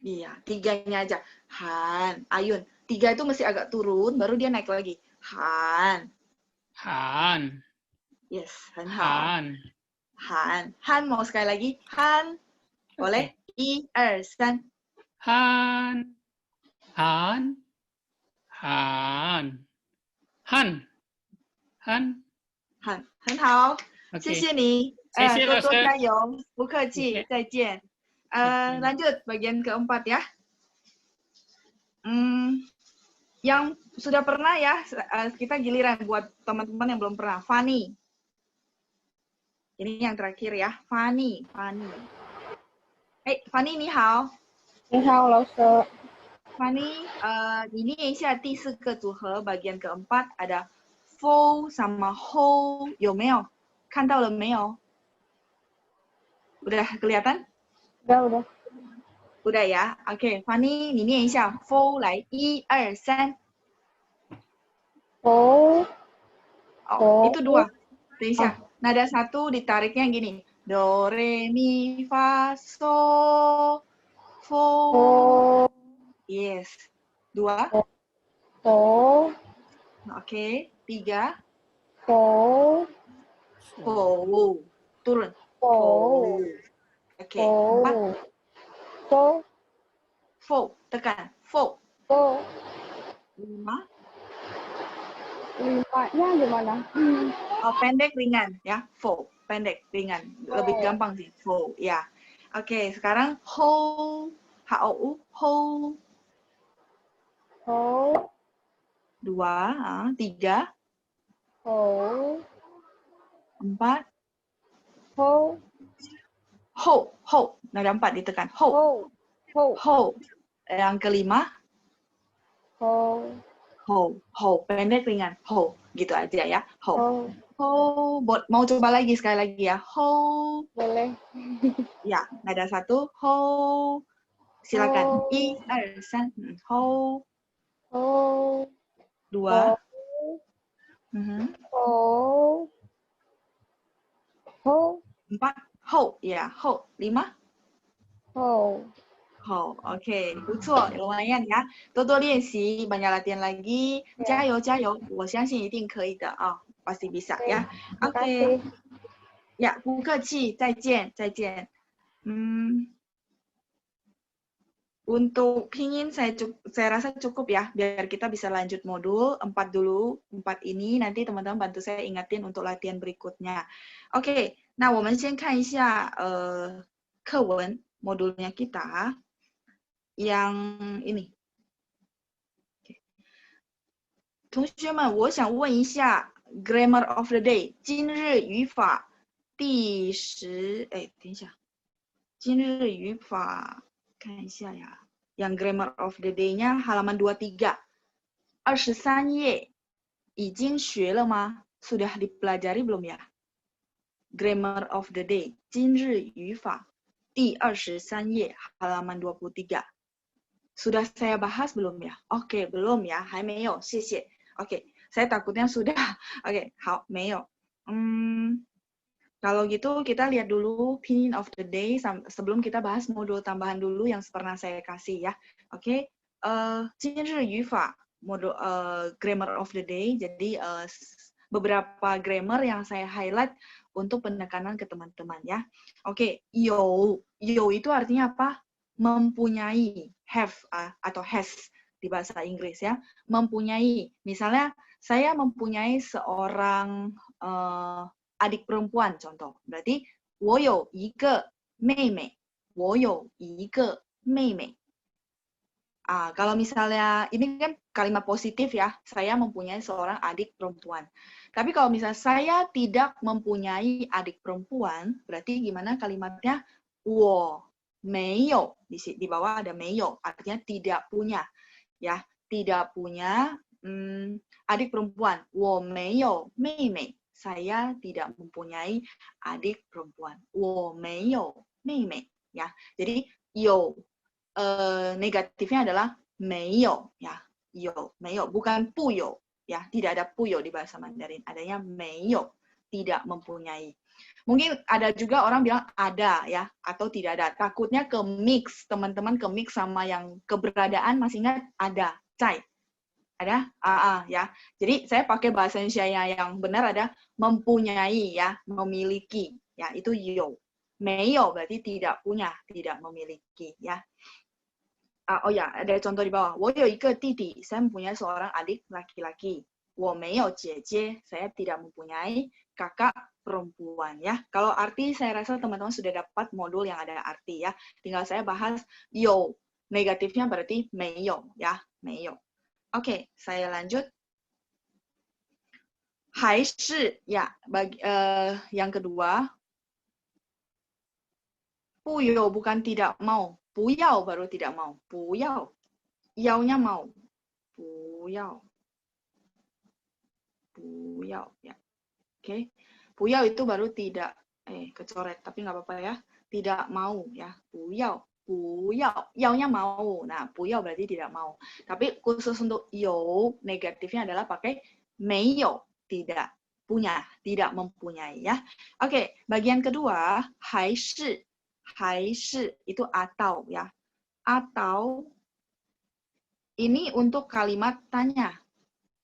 Iya, 3-nya aja. Han. Ayun. 3 itu mesti agak turun, baru dia naik lagi. Han. Han. Yes. Han. Han. Han mau sekali lagi. Han. Boleh? 1、2、3. Han. Han. Han. Han. Han. Han. 很好。谢谢你。多多加油。不客气。再见。Lanjut bagian keempat ya. Yang sudah pernah ya, kita giliran buat teman-teman yang belum pernah. Fanny. Ini yang terakhir ya. Fanny. Fanny 你好。你好，老师。Fanny, 你念一下第4个组合 bagian keempat ada fo sama ho 有没有？看到了没有？udah kelihatan？ Udah. udah ya. OK， Fanny，你念一下 ，four 来，1、2、3。Four. Oh, itu 2. 等一下，nada 1 ditariknya gini. Do, re, mi, fa, so, fo. Yes. 2. Four. Oke. 3. Four. Fo. Turun. Four. Oke. 4. Four. Fo. Tekan. Fo. Four. 5. Limanya gimana? Oh, pendek ringan ya. Fo. Pendek ringan. Lebih gampang sih. Fo. Ya. Oke. Sekarang ho. H-O-U. Ho. Ho. 2. 3. Ho. 4. Ho. Ho. Ho. Nada 4 ditekan. Ho. Ho. Ho. Yang kelima. Ho. Ho. Ho. Pendek ringan. Ho. Gitu aja ya. Ho. Ho. Mau coba lagi sekali lagi ya. Ho. Boleh. Ya. Nada 1. Ho. Silakan. 1, 2, 3. Ho. Ho. 2. Ho. Ho. 4. Ho. Ya. Ho. 5. Ho. Ho. Oke. 不错。lumayan ya. 多多练习，banyak latihan lagi. 加油加油，我相信一定可以的啊，pasti bisa ya. Oke. Ya, 不客气，再见再见。Untuk pinyin saya rasa cukup ya, biar kita bisa lanjut modul 4 dulu. 4 ini nanti teman-teman bantu saya ingatin untuk latihan berikutnya. Oke, nah 我们先看一下课文 modulnya kita yang ini. 同学们，我想问一下 grammar of the day 今日语法第10，等一下，今日语法看一下呀。Yang grammar of the day-nya halaman 23. 23页已经学了吗？ Sudah dipelajari belum ya? Grammar of the day 今日语法第23页 halaman 23. Sudah saya bahas belum ya? Oke, belum ya. 还没有，谢谢。Oke, saya takutnya sudah. Oke, 好，没有。Kalau gitu kita lihat dulu pinyin of the day sebelum kita bahas modul tambahan dulu yang pernah saya kasih ya. Oke. 今日语法 modul grammar of the day. Jadi beberapa grammar yang saya highlight untuk penekanan ke teman-teman ya. Oke, 有 itu artinya apa? Mempunyai, have atau has di bahasa Inggris ya. Mempunyai. Misalnya saya mempunyai seorang adik perempuan contoh. Berarti 我有一个妹妹. 我有一个妹妹. Kalau misalnya ini kan kalimat positif ya. Saya mempunyai seorang adik perempuan. Tapi kalau misalnya saya tidak mempunyai adik perempuan, berarti gimana kalimatnya? 我没有. Di bawah ada 没有, artinya tidak punya. Ya, tidak punya adik perempuan. 我没有妹妹. Saya tidak mempunyai adik perempuan. 我没有妹妹 ya. Jadi 有 negatifnya adalah 没有 ya. 有 没有 bukan 不有 ya. Tidak ada 不有 di bahasa Mandarin. Adanya 没有, tidak mempunyai. Mungkin ada juga orang bilang ada ya atau tidak ada. Takutnya ke mix, teman-teman ke mix sama yang keberadaan masih ingat ada, 在. Ada ya. Jadi saya pakai bahasa Indonesia yang benar ada mempunyai ya, memiliki ya, itu 有. 没有 berarti tidak punya, tidak memiliki ya. Oh ya, ada contoh di bawah. 我有一个弟弟, saya mempunyai seorang adik laki-laki. 我没有姐姐, saya tidak mempunyai kakak perempuan ya. Kalau arti saya rasa teman-teman sudah dapat modul yang ada arti ya. Tinggal saya bahas 有 negatifnya berarti 没有 ya, 没有. Oke, saya lanjut. 还是 ya, yang kedua. 不有 bukan tidak mau. 不要 baru tidak mau. 不要. 要nya mau. 不要. 不要 ya. Oke. 不要 itu baru tidak kecoret tapi nggak apa-apa ya. Tidak mau ya. 不要. buyao. Yaonya mau. Nah, buyao berarti tidak mau. Tapi khusus untuk you, negatifnya adalah pakai meiyo, tidak punya, tidak mempunyai ya. Oke, bagian kedua, haishi. Haishi itu atau ya. Atau ini untuk kalimat tanya.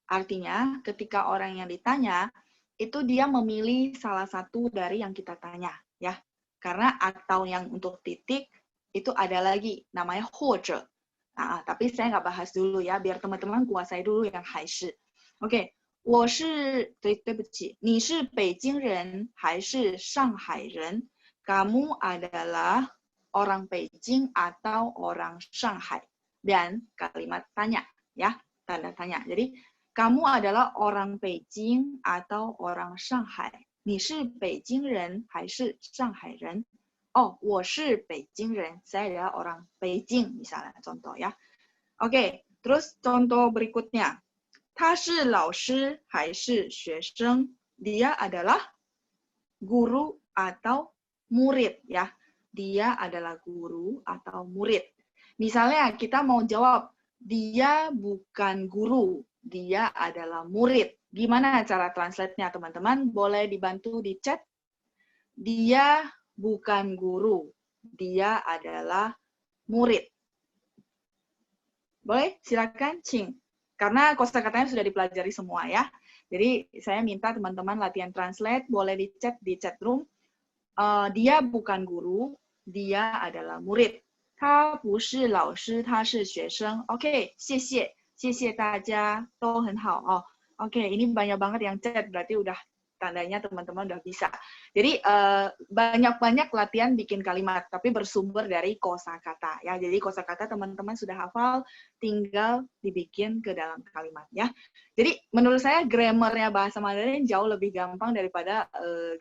Artinya, ketika orang yang ditanya, itu dia memilih salah satu dari yang kita tanya, ya. Karena atau yang untuk titik, itu ada lagi, namanya hoje. Nah, tapi saya nggak bahas dulu ya, biar teman-teman kuasai dulu yang haishi. Oke, 我是，对不起，你是北京人还是上海人？ Kamu adalah orang Beijing atau orang Shanghai. Dan kalimat tanya, ya, tanda tanya. Jadi, kamu adalah orang Beijing atau orang Shanghai. 你是北京人还是上海人？ Oh, 我是北京人. Saya adalah orang Beijing, misalnya, contoh ya. Oke, terus contoh berikutnya. 他是老师还是学生？ Dia adalah guru atau murid ya. Dia adalah guru atau murid. Misalnya kita mau jawab, dia bukan guru, dia adalah murid. Gimana cara translate-nya teman-teman? Boleh dibantu di chat. Dia bukan guru, dia adalah murid. Boleh? Silakan, Cing. Karena kosakatanya sudah dipelajari semua ya. Jadi saya minta teman-teman latihan translate, boleh di chat room. Dia bukan guru, dia adalah murid. 他不是老师，他是学生。OK， 谢谢大家，都很好哦。OK， ini banyak banget yang chat, berarti udah tandanya teman-teman udah bisa. Jadi banyak-banyak latihan bikin kalimat, tapi bersumber dari kosakata ya. Jadi kosakata teman-teman sudah hafal, tinggal dibikin ke dalam kalimat ya. Jadi menurut saya grammarnya bahasa Mandarin jauh lebih gampang daripada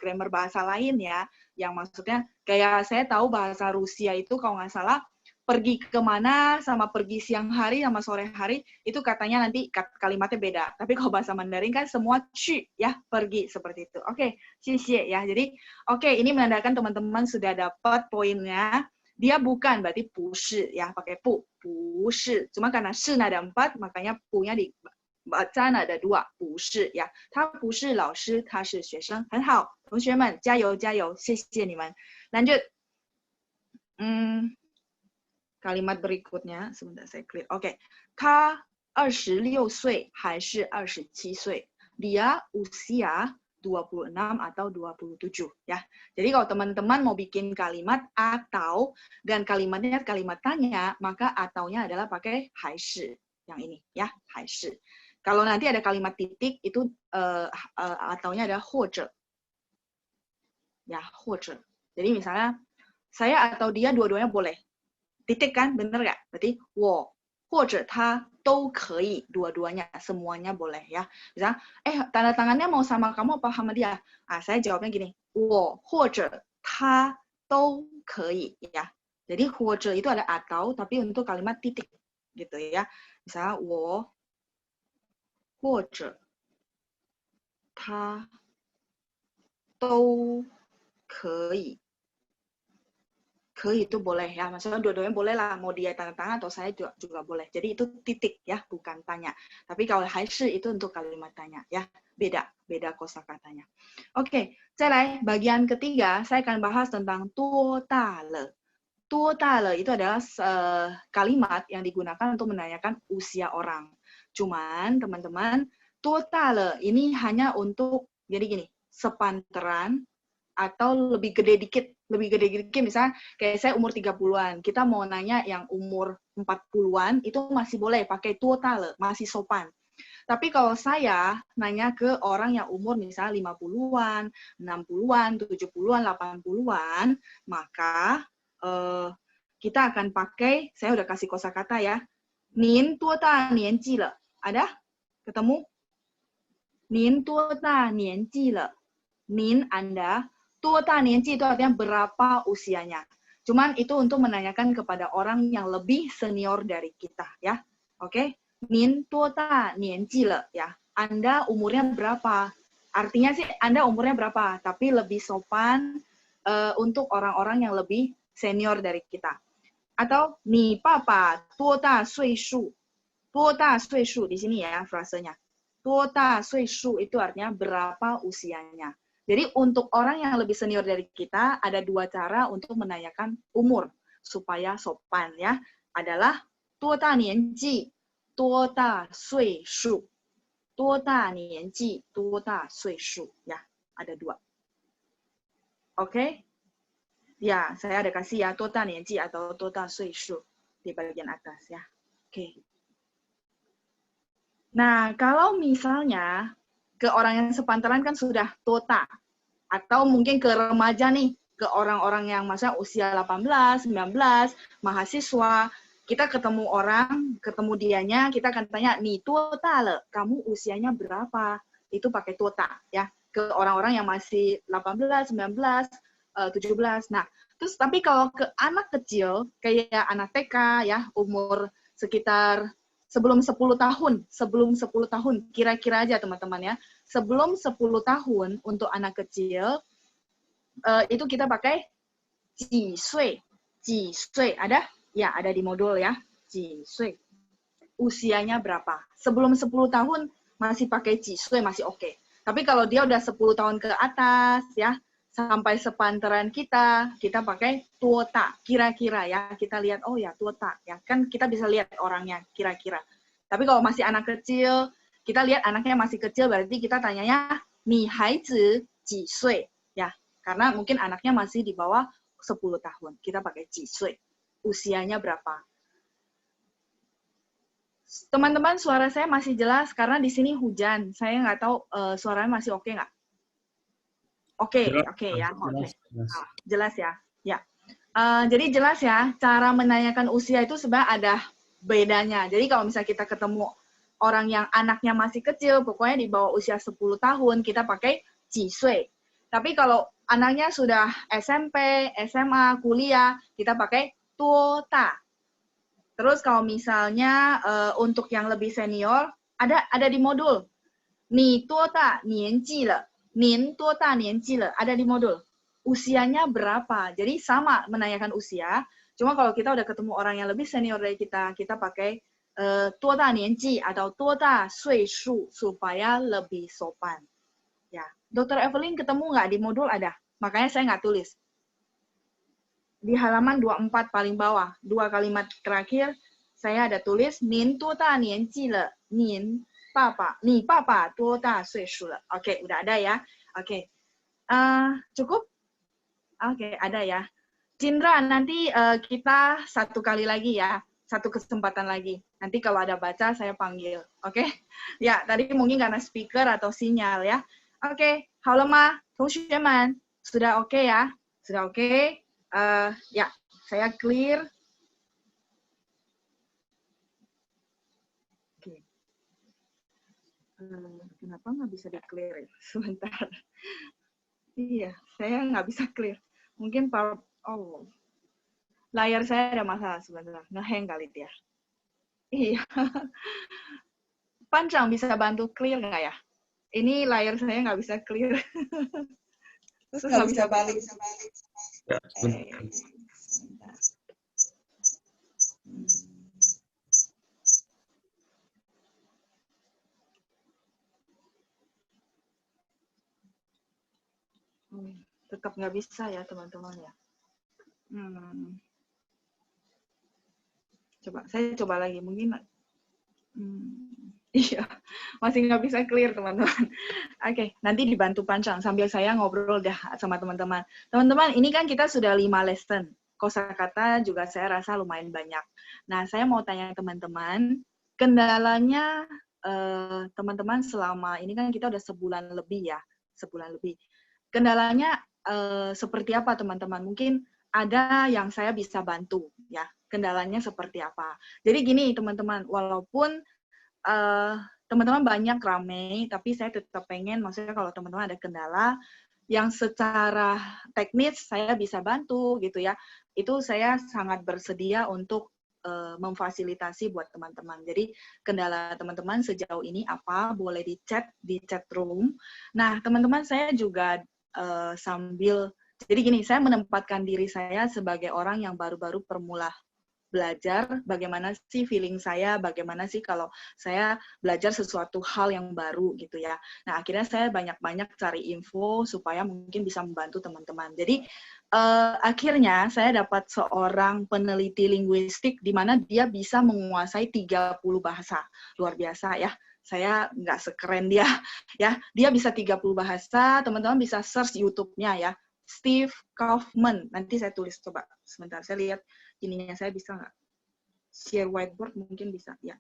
grammar bahasa lain ya. Yang maksudnya kayak saya tahu bahasa Rusia itu kalau nggak salah pergi kemana sama pergi siang hari sama sore hari itu katanya nanti kalimatnya beda. Tapi kalau bahasa Mandarin kan semua cu ya, pergi seperti itu. Oke, xie ya. Jadi oke, ini menandakan teman-teman sudah dapat poinnya. Dia bukan berarti 不是 ya, pakai 不是. Cuma karena 是 nada 4 makanya punya dibaca nada 2, 不是 ya. 他不是老师，他是学生。很好，同学们加油加油，谢谢你们。lanjut. Kalimat berikutnya, sebentar saya clear. Oke, 他26岁还是27岁? Dia usia 26 atau 27 ya. Jadi kalau teman-teman mau bikin kalimat atau dan kalimatnya kalimat tanya, maka ataunya adalah pakai 还是 yang ini ya, 还是. Kalau nanti ada kalimat titik itu ataunya adalah 或者 ya, 或者. Jadi misalnya saya atau dia dua-duanya boleh. Titik kan, bener nggak? Berarti 我或者他都可以, dua-duanya, semuanya boleh ya. Misalnya, tanda tangannya mau sama kamu apa sama dia? Saya jawabnya gini, 我或者他都可以ya. Jadi 或者itu ada atau, tapi untuk kalimat titik gitu ya. Misalnya 我或者他都可以. 可以 itu boleh ya, maksudnya dua-duanya boleh lah, mau dia tanda tangan atau saya juga boleh. Jadi itu titik ya, bukan tanya. Tapi kalau 还是 itu untuk kalimat tanya ya, beda kosakatanya. Oke, 再来 bagian ketiga, saya akan bahas tentang 多大了. 多大了 itu adalah kalimat yang digunakan untuk menanyakan usia orang. Cuman teman-teman, 多大了 ini hanya untuk jadi gini, sepantaran atau lebih gede dikit, misalnya kayak saya umur 30-an, kita mau nanya yang umur 40-an, itu masih boleh pakai 多大了, masih sopan. Tapi kalau saya nanya ke orang yang umur misalnya 50-an, 60-an, 70-an, 80-an, maka kita akan pakai, saya udah kasih kosakata ya, 您多大年纪了? Ada? Ketemu? 您多大年纪了? 您 Anda, 多大年纪 itu artinya berapa usianya. Cuman itu untuk menanyakan kepada orang yang lebih senior dari kita ya. Oke? 您多大年纪了 ya. Anda umurnya berapa? Artinya sih Anda umurnya berapa, tapi lebih sopan untuk orang-orang yang lebih senior dari kita. Atau ni papa 多大岁数? 多大岁数 di sini ya frasenya. 多大岁数 itu artinya berapa usianya. Jadi untuk orang yang lebih senior dari kita ada dua cara untuk menanyakan umur supaya sopan ya. Adalah 多大年纪,多大岁数. 多大年纪,多大岁数 ya. Ada dua. Oke? Ya, saya ada kasih ya 多大年纪 atau 多大岁数 di bagian atas ya. Oke. Nah, kalau misalnya ke orang yang sepantaran kan sudah 多大 atau mungkin ke remaja nih, ke orang-orang yang masa usia 18, 19, mahasiswa, kita ketemu orang, ketemu dianya, kita akan tanya, nih 多大了, kamu usianya berapa? Itu pakai 多大 ya. Ke orang-orang yang masih 18, 19, 17. Nah, terus tapi kalau ke anak kecil, kayak anak TK ya, umur sekitar sebelum 10 tahun, kira-kira aja teman-teman ya. Sebelum 10 tahun untuk anak kecil, itu kita pakai 几岁, 几岁, ada? Ya, ada di modul ya, 几岁. Usianya berapa? Sebelum 10 tahun masih pakai 几岁, masih oke. Tapi kalau dia udah 10 tahun ke atas ya, sampai sepantaran kita pakai 多大, kira-kira ya. Kita lihat, oh ya 多大 ya. Kan kita bisa lihat orangnya kira-kira. Tapi kalau masih anak kecil, kita lihat anaknya masih kecil, berarti kita tanyanya, 你孩子几岁 ya. Karena mungkin anaknya masih di bawah 10 tahun. Kita pakai 几岁. Usianya berapa? Teman-teman, suara saya masih jelas karena di sini hujan. Saya nggak tahu suaranya masih oke nggak? Oke ya. Oke. Jelas ya. Ya. Jadi jelas ya, cara menanyakan usia itu sebenarnya ada bedanya. Jadi kalau misalnya kita ketemu orang yang anaknya masih kecil, pokoknya di bawah usia 10 tahun, kita pakai 几岁. Tapi kalau anaknya sudah SMP, SMA, kuliah, kita pakai 多大. Terus kalau misalnya untuk yang lebih senior, ada di modul. 你多大年纪了? 您多大年纪了? Ada di modul. Usianya berapa? Jadi sama menanyakan usia. Cuma kalau kita udah ketemu orang yang lebih senior dari kita, kita pakai 多大年纪 atau 多大岁数 supaya lebih sopan. Ya, Dr. Evelyn ketemu nggak di modul ada? Makanya saya nggak tulis. Di halaman 24 paling bawah, 2 kalimat terakhir, saya ada tulis 您多大年纪了? 您爸爸, 你爸爸多大岁数了? Oke, udah ada ya. Oke. Cukup? Oke, ada ya. Cindra, nanti kita satu kali lagi ya. Satu kesempatan lagi. Nanti kalau ada baca, saya panggil. Oke? Ya, tadi mungkin karena speaker atau sinyal ya. Oke, 好了吗? 同学们, sudah oke ya? Sudah oke? Ya, saya clear. Oke. Kenapa nggak bisa di-clear ya? Sebentar. Iya, saya nggak bisa clear. Mungkin layar saya ada masalah sebentar. Nge-hang kali dia. Iya. Pancang bisa bantu clear nggak ya? Ini layar saya nggak bisa clear. Terus nggak bisa balik. Ya, Tetap nggak bisa ya teman-teman ya. Saya coba lagi mungkin. Iya, masih nggak bisa clear teman-teman. Oke, nanti dibantu Pancang sambil saya ngobrol dah sama teman-teman. Teman-teman, ini kan kita sudah 5 lesson. Kosakata juga saya rasa lumayan banyak. Nah, saya mau tanya teman-teman, kendalanya teman-teman selama ini kan kita udah sebulan lebih ya, sebulan lebih. Kendalanya seperti apa teman-teman? Mungkin ada yang saya bisa bantu ya. Kendalanya seperti apa? Jadi gini teman-teman, walaupun teman-teman banyak ramai, tapi saya tetap pengen, maksudnya kalau teman-teman ada kendala yang secara teknis saya bisa bantu gitu ya, itu saya sangat bersedia untuk memfasilitasi buat teman-teman. Jadi kendala teman-teman sejauh ini apa, boleh di chat room. Nah teman-teman saya juga sambil, jadi gini, saya menempatkan diri saya sebagai orang yang baru-baru belajar bagaimana sih feeling saya, bagaimana sih kalau saya belajar sesuatu hal yang baru gitu ya. Nah, akhirnya saya banyak-banyak cari info supaya mungkin bisa membantu teman-teman. Jadi, akhirnya saya dapat seorang peneliti linguistik di mana dia bisa menguasai 30 bahasa. Luar biasa ya. Saya nggak sekeren dia. Ya, dia bisa 30 bahasa, teman-teman bisa search YouTube-nya ya. Steve Kaufman. Nanti saya tulis, coba sebentar. Saya lihat ininya saya bisa nggak? Share whiteboard mungkin bisa. Ya,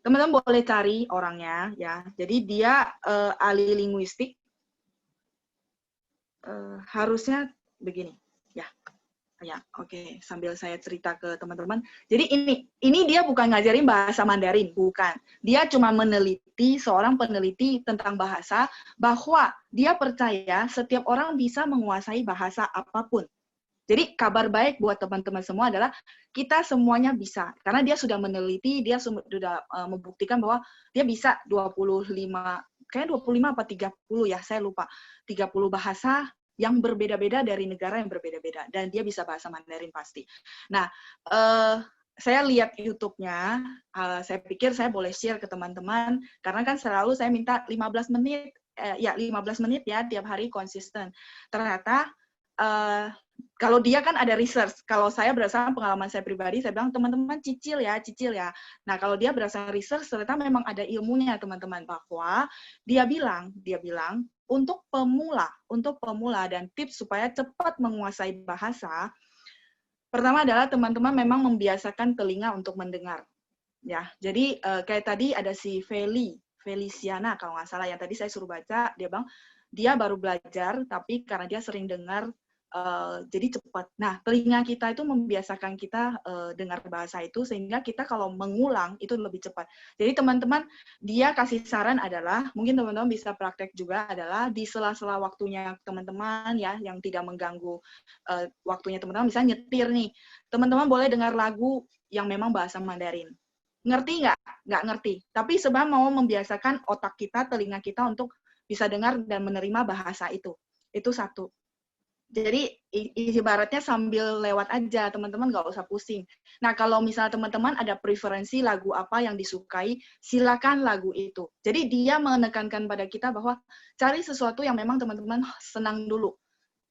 teman-teman boleh cari orangnya ya. Jadi dia ahli linguistik. Harusnya begini. Ya, oke. Sambil saya cerita ke teman-teman. Jadi ini dia bukan ngajarin bahasa Mandarin, bukan. Dia cuma meneliti, seorang peneliti tentang bahasa, bahwa dia percaya setiap orang bisa menguasai bahasa apapun. Jadi kabar baik buat teman-teman semua adalah kita semuanya bisa. Karena dia sudah meneliti, dia sudah membuktikan bahwa dia bisa 25, kayaknya 25 apa 30 ya, saya lupa. 30 bahasa yang berbeda-beda dari negara yang berbeda-beda. Dan dia bisa bahasa Mandarin pasti. Nah, saya lihat YouTube-nya, saya pikir saya boleh share ke teman-teman, karena kan selalu saya minta 15 menit ya, tiap hari konsisten. Ternyata, kalau dia kan ada research, kalau saya berdasarkan pengalaman saya pribadi, saya bilang, teman-teman cicil ya. Nah, kalau dia berdasarkan research, ternyata memang ada ilmunya, teman-teman, bahwa dia bilang, untuk pemula dan tips supaya cepat menguasai bahasa, pertama adalah teman-teman memang membiasakan telinga untuk mendengar. Ya, jadi kayak tadi ada si Feliciana kalau nggak salah yang tadi saya suruh baca, dia bilang dia baru belajar tapi karena dia sering dengar jadi cepat. Nah, telinga kita itu membiasakan kita dengar bahasa itu sehingga kita kalau mengulang itu lebih cepat. Jadi teman-teman, dia kasih saran adalah, mungkin teman-teman bisa praktek juga adalah di sela-sela waktunya teman-teman ya, yang tidak mengganggu waktunya teman-teman, misalnya nyetir nih. Teman-teman boleh dengar lagu yang memang bahasa Mandarin. Ngerti nggak? Nggak ngerti. Tapi sebenarnya mau membiasakan otak kita, telinga kita untuk bisa dengar dan menerima bahasa itu. Itu satu. Jadi ibaratnya sambil lewat aja, teman-teman nggak usah pusing. Nah, kalau misalnya teman-teman ada preferensi lagu apa yang disukai, silakan lagu itu. Jadi dia menekankan pada kita bahwa cari sesuatu yang memang teman-teman senang dulu.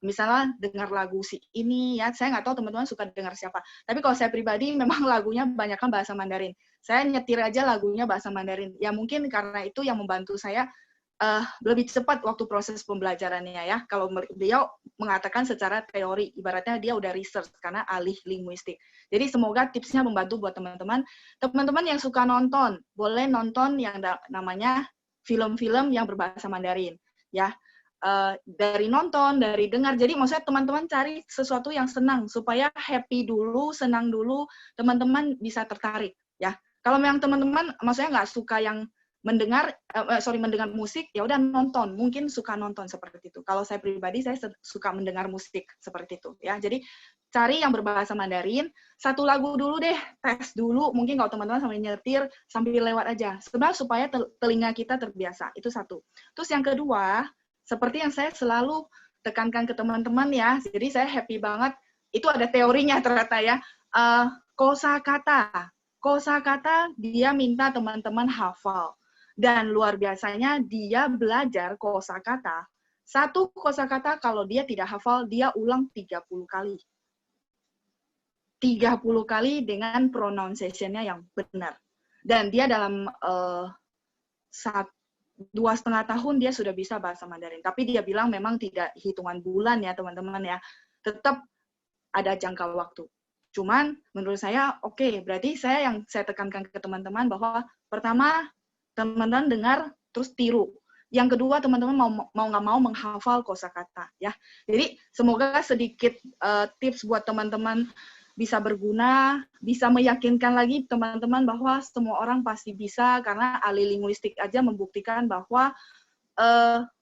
Misalnya dengar lagu si ini ya, saya nggak tahu teman-teman suka dengar siapa. Tapi kalau saya pribadi memang lagunya banyakkan bahasa Mandarin. Saya nyetir aja lagunya bahasa Mandarin. Ya mungkin karena itu yang membantu saya lebih cepat waktu proses pembelajarannya ya. Kalau beliau mengatakan secara teori, ibaratnya dia udah research karena ahli linguistik. Jadi semoga tipsnya membantu buat teman-teman. Teman-teman yang suka nonton, boleh nonton yang namanya film-film yang berbahasa Mandarin ya. Dari nonton, dari dengar. Jadi maksudnya teman-teman cari sesuatu yang senang supaya happy dulu, senang dulu, teman-teman bisa tertarik ya. Kalau memang teman-teman maksudnya nggak suka yang mendengar musik, ya udah nonton, mungkin suka nonton seperti itu. Kalau saya pribadi saya suka mendengar musik seperti itu ya. Jadi cari yang berbahasa Mandarin, satu lagu dulu deh, tes dulu, mungkin kalau teman-teman sambil nyetir sambil lewat aja. Sebenarnya supaya telinga kita terbiasa, itu satu. Terus yang kedua, seperti yang saya selalu tekankan ke teman-teman ya. Jadi saya happy banget, itu ada teorinya ternyata ya. Kosakata dia minta teman-teman hafal. Dan luar biasanya dia belajar kosakata. Satu kosakata kalau dia tidak hafal, dia ulang 30 kali. 30 kali dengan pronunciation-nya yang benar. Dan dia dalam 2,5 tahun dia sudah bisa bahasa Mandarin. Tapi dia bilang memang tidak hitungan bulan ya teman-teman ya. Tetap ada jangka waktu. Cuman menurut saya oke, berarti saya tekankan ke teman-teman bahwa pertama teman-teman dengar terus tiru. Yang kedua teman-teman mau nggak mau menghafal kosakata ya. Jadi semoga sedikit tips buat teman-teman bisa berguna, bisa meyakinkan lagi teman-teman bahwa semua orang pasti bisa karena ahli linguistik aja membuktikan bahwa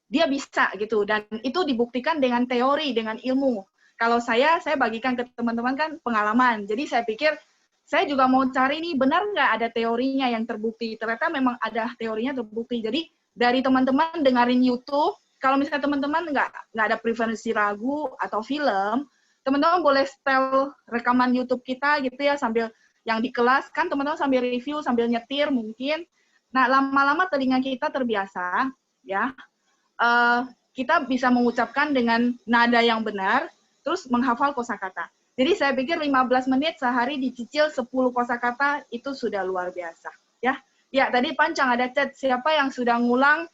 dia bisa gitu, dan itu dibuktikan dengan teori, dengan ilmu. Kalau saya bagikan ke teman-teman kan pengalaman. Jadi saya pikir saya juga mau cari nih, benar nggak ada teorinya yang terbukti. Ternyata memang ada teorinya terbukti. Jadi dari teman-teman dengerin YouTube, kalau misalnya teman-teman nggak ada preferensi lagu atau film, teman-teman boleh setel rekaman YouTube kita gitu ya, sambil yang di kelas kan teman-teman sambil review, sambil nyetir mungkin. Nah, lama-lama telinga kita terbiasa, ya. Kita bisa mengucapkan dengan nada yang benar, terus menghafal kosakata. Jadi saya pikir 15 menit sehari dicicil 10 kosakata itu sudah luar biasa, ya. Ya, tadi Pancang ada chat, siapa yang sudah ngulang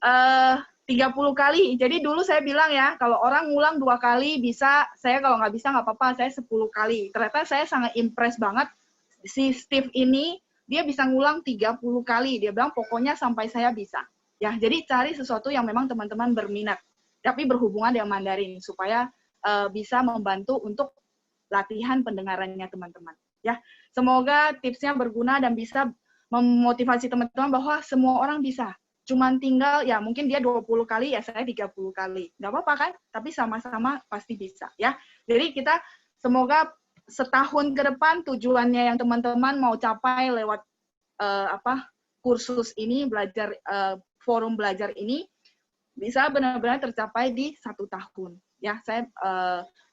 30 kali. Jadi dulu saya bilang ya, kalau orang ngulang 2 kali bisa, saya kalau nggak bisa nggak apa-apa, saya 10 kali. Ternyata saya sangat impress banget. Si Steve ini, dia bisa ngulang 30 kali. Dia bilang pokoknya sampai saya bisa. Ya, jadi cari sesuatu yang memang teman-teman berminat. Tapi berhubungan dengan Mandarin, supaya bisa membantu untuk latihan pendengarannya teman-teman. Ya, semoga tipsnya berguna dan bisa memotivasi teman-teman bahwa semua orang bisa. Cuman tinggal, ya mungkin dia 20 kali, ya saya 30 kali. Nggak apa-apa kan? Tapi sama-sama pasti bisa. Ya. Jadi kita semoga setahun ke depan tujuannya yang teman-teman mau capai lewat kursus ini, belajar forum belajar ini, bisa benar-benar tercapai di 1 tahun. Ya, saya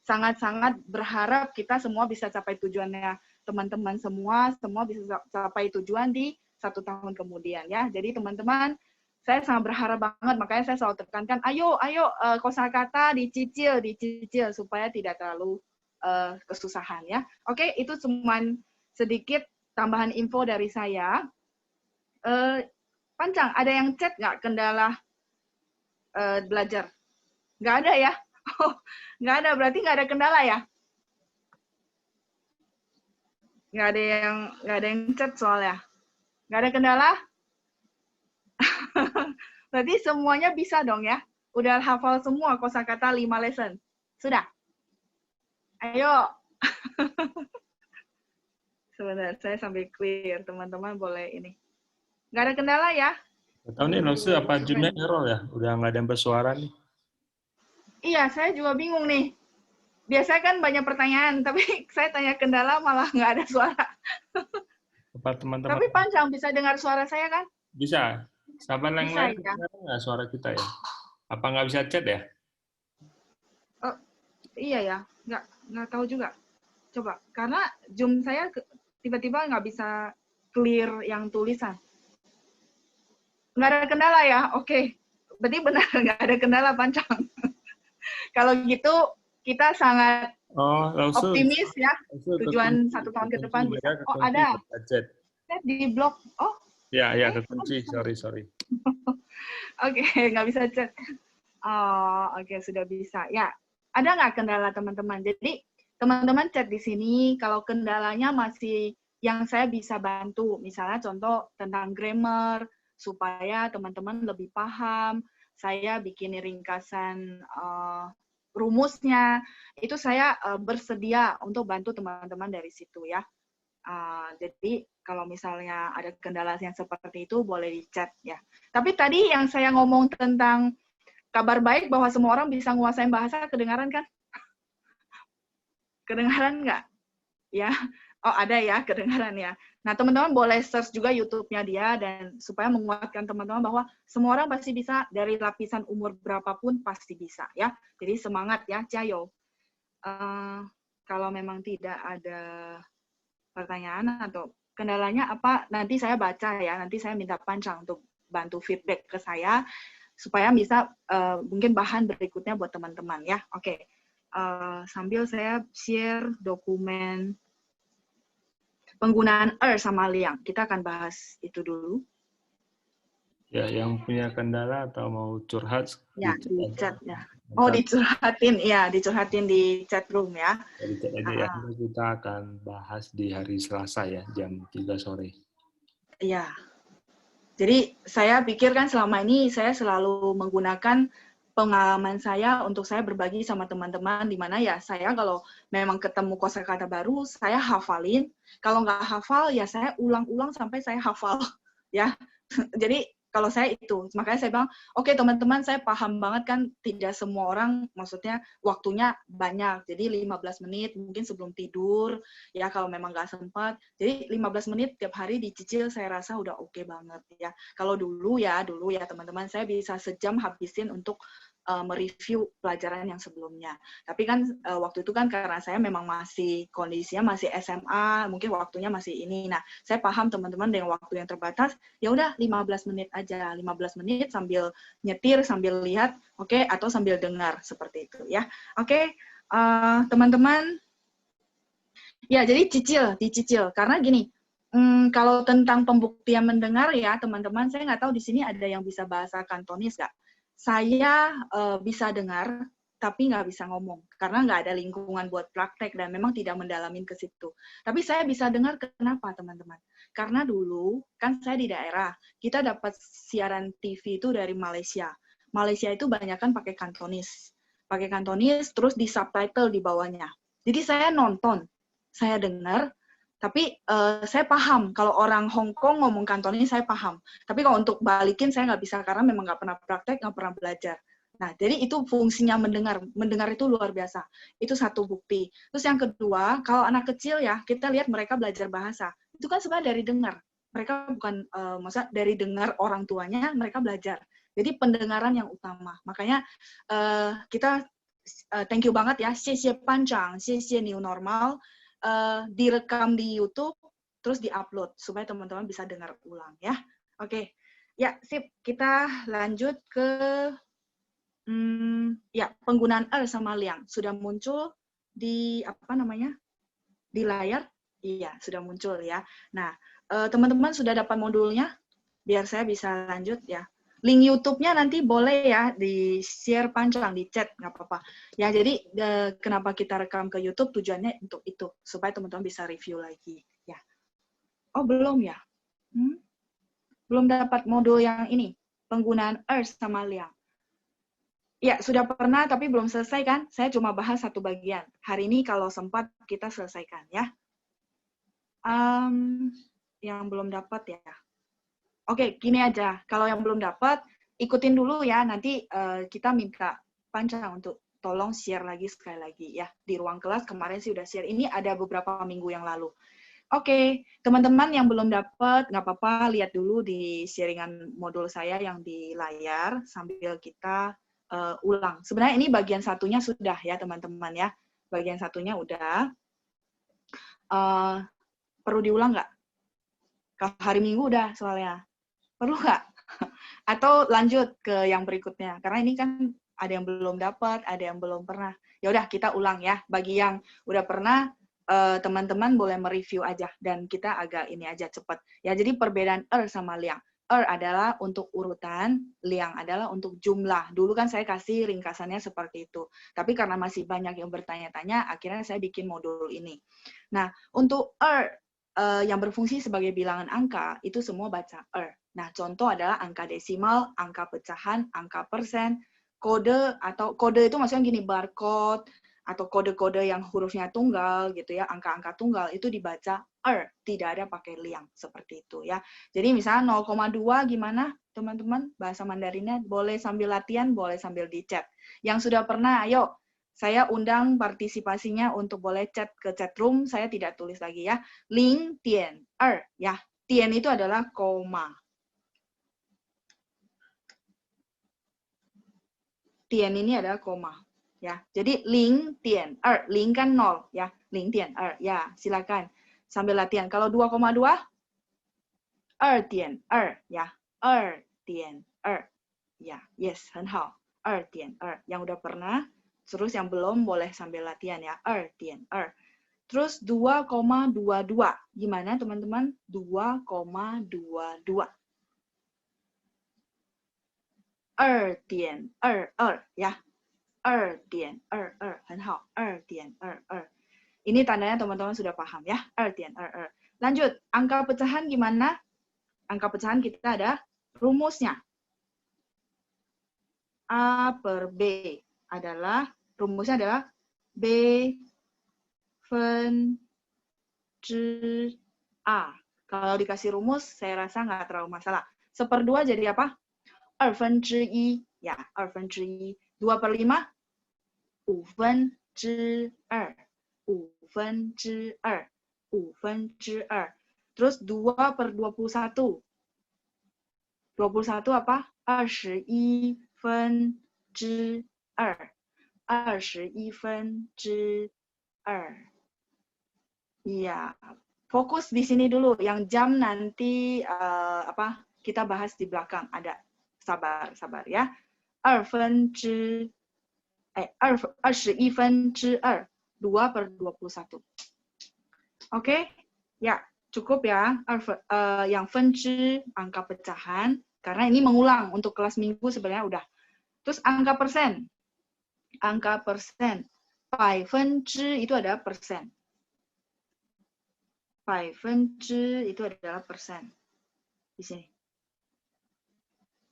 sangat-sangat berharap kita semua bisa capai tujuannya teman-teman semua bisa capai tujuan di 1 tahun kemudian ya. Jadi teman-teman, saya sangat berharap banget, makanya saya selalu tekankan, ayo kosakata dicicil supaya tidak terlalu kesusahan ya. Oke, itu cuman sedikit tambahan info dari saya. Pancang, ada yang chat nggak kendala belajar? Nggak ada ya? Oh, nggak ada, berarti nggak ada kendala ya? Nggak ada yang chat soalnya. Nggak ada kendala? Berarti semuanya bisa dong ya? Udah hafal semua kosakata 5 lesson? Sudah? Ayo. Sebentar, saya sambil clear. Teman-teman boleh ini. Nggak ada kendala ya? Nggak tahu nih, Nose, apa Junnya error ya? Udah nggak ada bersuara nih. Iya, saya juga bingung nih. Biasanya kan banyak pertanyaan, tapi saya tanya kendala malah nggak ada suara. Teman-teman. Tapi Pancang bisa dengar suara saya kan? Bisa. Sahabat yang lain ya? nggak suara kita ya? Apa nggak bisa chat ya? Oh, iya ya, nggak tahu juga. Coba, karena Zoom saya tiba-tiba nggak bisa clear yang tulisan. Nggak ada kendala ya? Oke. Berarti benar nggak ada kendala Pancang. Kalau gitu kita sangat optimis ya. Tujuan 1 tahun ke depan bisa. Oh ada. Chat di blog. Oh. Ya, kekunci. Sorry. Oke, nggak bisa chat. Oh, oke, sudah bisa. Ya, ada nggak kendala teman-teman? Jadi teman-teman chat di sini. Kalau kendalanya masih yang saya bisa bantu, misalnya contoh tentang grammar supaya teman-teman lebih paham. Saya bikin ringkasan rumusnya, itu saya bersedia untuk bantu teman-teman dari situ ya. Jadi kalau misalnya ada kendala yang seperti itu boleh di chat ya. Tapi tadi yang saya ngomong tentang kabar baik bahwa semua orang bisa nguasain bahasa, kedengaran kan? Kedengaran nggak? Ya. Oh ada ya, kedengaran ya. Nah teman-teman boleh search juga YouTube-nya dia dan supaya menguatkan teman-teman bahwa semua orang pasti bisa dari lapisan umur berapapun pasti bisa ya. Jadi semangat ya, jayo. Kalau memang tidak ada pertanyaan atau kendalanya apa, nanti saya baca ya. Nanti saya minta Pancang untuk bantu feedback ke saya supaya bisa mungkin bahan berikutnya buat teman-teman ya. Oke. Sambil saya share dokumen penggunaan sama liang. Kita akan bahas itu dulu. Ya, yang punya kendala atau mau curhat? Ya, di chat ya. Oh, dicurhatin. Ya, dicurhatin di chat room ya. Di chat aja ya. Kita akan bahas di hari Selasa ya, jam 3 sore. Iya. Jadi, saya pikir kan selama ini saya selalu menggunakan pengalaman saya untuk saya berbagi sama teman-teman, di mana ya saya kalau memang ketemu kosakata baru, saya hafalin. Kalau nggak hafal, ya saya ulang-ulang sampai saya hafal. Ya, jadi kalau saya itu, makanya saya bilang, oke teman-teman, saya paham banget kan tidak semua orang, maksudnya waktunya banyak, jadi 15 menit mungkin sebelum tidur, ya kalau memang nggak sempat, jadi 15 menit tiap hari dicicil, saya rasa udah oke banget ya. Kalau dulu ya teman-teman, saya bisa sejam habisin untuk mereview pelajaran yang sebelumnya. Tapi kan waktu itu kan karena saya memang masih kondisinya masih SMA, mungkin waktunya masih ini. Nah, saya paham teman-teman dengan waktu yang terbatas, ya udah 15 menit aja, 15 menit sambil nyetir, sambil lihat, oke, atau sambil dengar seperti itu ya. Oke, teman-teman. Ya, jadi dicicil. Karena gini, kalau tentang pembuktian mendengar ya, teman-teman, saya nggak tahu di sini ada yang bisa bahasa Kantonis nggak? Saya bisa dengar, tapi nggak bisa ngomong. Karena nggak ada lingkungan buat praktek dan memang tidak mendalamin ke situ. Tapi saya bisa dengar kenapa, teman-teman? Karena dulu, kan saya di daerah, kita dapat siaran TV itu dari Malaysia. Malaysia itu banyakan pakai Kantonis. Pakai Kantonis, terus di subtitle di bawahnya. Jadi saya nonton, saya dengar, tapi saya paham. Kalau orang Hong Kong ngomong Kantonis, saya paham. Tapi kalau untuk balikin, saya nggak bisa, karena memang nggak pernah praktek, nggak pernah belajar. Nah, jadi itu fungsinya mendengar. Mendengar itu luar biasa. Itu satu bukti. Terus yang kedua, kalau anak kecil ya, kita lihat mereka belajar bahasa. Itu kan sebenarnya dari dengar. Mereka bukan, maksudnya dari dengar orang tuanya, mereka belajar. Jadi pendengaran yang utama. Makanya kita thank you banget ya, 谢谢班长, 谢谢 New Normal, direkam di YouTube, terus di-upload, supaya teman-teman bisa dengar ulang ya. Oke, ya sip, kita lanjut ke ya penggunaan sama liang. Sudah muncul di apa namanya? Di layar? Iya, sudah muncul ya. Nah, teman-teman sudah dapat modulnya? Biar saya bisa lanjut ya. Link YouTube-nya nanti boleh ya di-share panjang, di chat, nggak apa-apa. Ya, jadi kenapa kita rekam ke YouTube, tujuannya untuk itu, supaya teman-teman bisa review lagi. Ya. Oh, belum ya? Belum dapat modul yang ini, penggunaan sama liang. Ya, sudah pernah, tapi belum selesai kan? Saya cuma bahas satu bagian. Hari ini kalau sempat, kita selesaikan ya. Yang belum dapat ya. Oke, gini aja. Kalau yang belum dapat, ikutin dulu ya. Nanti kita minta panjang untuk tolong share lagi sekali lagi ya. Di ruang kelas kemarin sih udah share. Ini ada beberapa minggu yang lalu. Oke, teman-teman yang belum dapat, nggak apa-apa, lihat dulu di sharingan modul saya yang di layar sambil kita ulang. Sebenarnya ini bagian satunya sudah ya, teman-teman ya. Bagian satunya udah. Perlu diulang nggak? Kalau hari Minggu udah soalnya. Perlu nggak? Atau lanjut ke yang berikutnya? Karena ini kan ada yang belum dapat, ada yang belum pernah. Ya udah kita ulang ya. Bagi yang udah pernah, teman-teman boleh mereview aja dan kita agak ini aja cepat. Ya jadi perbedaan sama liang. Adalah untuk urutan, liang adalah untuk jumlah. Dulu kan saya kasih ringkasannya seperti itu. Tapi karena masih banyak yang bertanya-tanya, akhirnya saya bikin modul ini. Nah, untuk yang berfungsi sebagai bilangan angka, itu semua baca Nah, contoh adalah angka desimal, angka pecahan, angka persen, kode, atau kode itu maksudnya gini, barcode, atau kode-kode yang hurufnya tunggal, gitu ya, angka-angka tunggal, itu dibaca tidak ada pakai liang, seperti itu ya. Jadi misalnya 0,2 gimana, teman-teman, bahasa Mandarinnya, boleh sambil latihan, boleh sambil di chat. Yang sudah pernah, ayo, saya undang partisipasinya untuk boleh chat ke chat room, saya tidak tulis lagi ya. 0.2 ya. Tian itu adalah koma. Tian ini adalah koma. Ya, jadi 0.2, ling kan 0 ya. 0.2 ya, silakan sambil latihan. Kalau 2,2 2.2 ya. 2.2 ya. Yes, 很好. 2.2 yang udah pernah. Terus yang belum boleh sambil latihan ya. 2.2. Terus 2,22. Gimana teman-teman? 2,22. 2.22 ya. 2.22 很好. 2.22. Ini tandanya teman-teman sudah paham ya. 2.22. Lanjut, angka pecahan gimana? Angka pecahan kita ada rumusnya. A per B adalah, rumusnya adalah B 分之 A. Kalau dikasih rumus, saya rasa nggak terlalu masalah. 1/2 jadi apa? 2分之一. Ya, 2分之一. 2 per 5? 5分之2. 5分之2. 5分之2. Terus 2 per 21. 21 apa? 21分之2 21分之 2. Iya, fokus di sini dulu. Yang jam nanti kita bahas di belakang. Ada, sabar ya. 21分之2, 2/21. Oke, ya cukup ya. Yang 分之 angka pecahan, karena ini mengulang untuk kelas minggu sebenarnya udah. Terus angka persen. Angka persen. 百分之 itu adalah persen. 百分之 itu adalah persen. Di sini.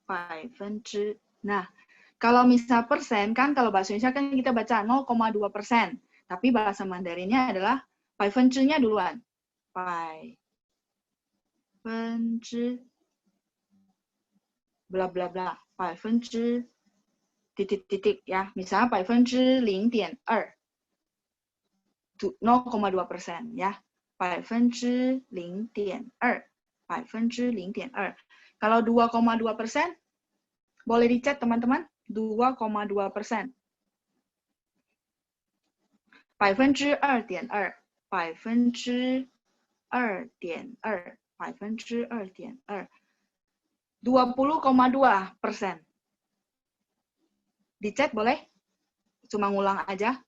百分之. Nah, kalau misal persen, kan kalau bahasa Indonesia kan kita baca 0,2%. Tapi bahasa Mandarinnya adalah 百分之nya duluan. 百分之 bla bla bla. 百分之 titik-titik ya. Misalnya 0.2%. 0,2% ya. 0.2%. 0.2%. Kalau 2,2%, boleh dicat teman-teman. 2,2%. 2.2%. 2.2%. 20,2%. Dicat boleh? Cuma ngulang aja.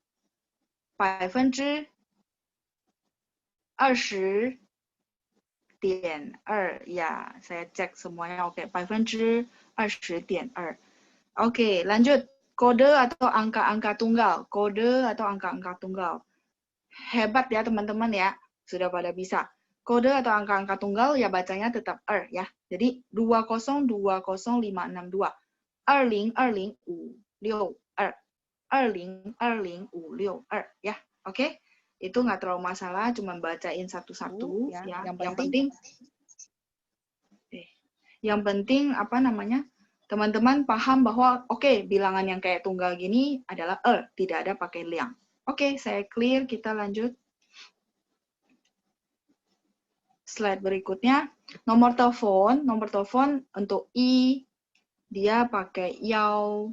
20.2%. Ya, saya cek semuanya. Oke, 20.2%. Oke, lanjut. Kode atau angka-angka tunggal. Kode atau angka-angka tunggal. Hebat ya teman-teman ya. Sudah pada bisa. Kode atau angka-angka tunggal ya bacanya tetap ya. Jadi 2020562. 202056. 202056 ya. Oke. Itu nggak terlalu masalah, cuma bacain satu-satu ya. Yang penting apa namanya? Teman-teman paham bahwa oke, bilangan yang kayak tunggal gini adalah tidak ada pakai liang. Oke, saya clear, kita lanjut. Slide berikutnya, nomor telepon untuk I dia pakai yao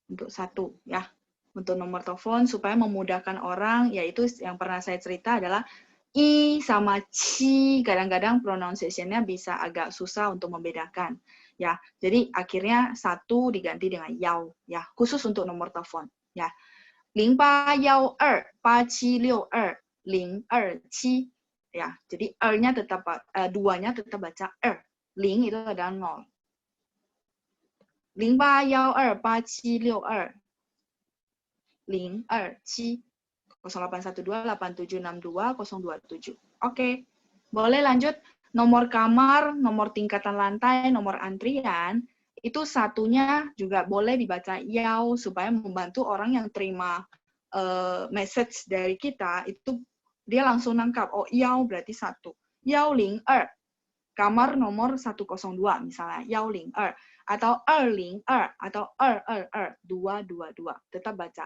untuk 1 ya. Untuk nomor telepon supaya memudahkan orang, yaitu yang pernah saya cerita adalah I sama Ci, kadang-kadang pronunciation-nya bisa agak susah untuk membedakan. Ya, jadi akhirnya 1 diganti dengan yao ya, khusus untuk nomor telepon ya. 08128762 ya. Jadi nya tetap 2-nya tetap baca 0 itu adalah 0. 08128762 027 08128762 027. Oke. Boleh lanjut. Nomor kamar, nomor tingkatan lantai, nomor antrian, itu satunya juga boleh dibaca yao supaya membantu orang yang terima message dari kita, itu dia langsung nangkap, oh yao berarti 1. Yao ling kamar nomor 102 misalnya, yao ling atau 202 atau 222, tetap baca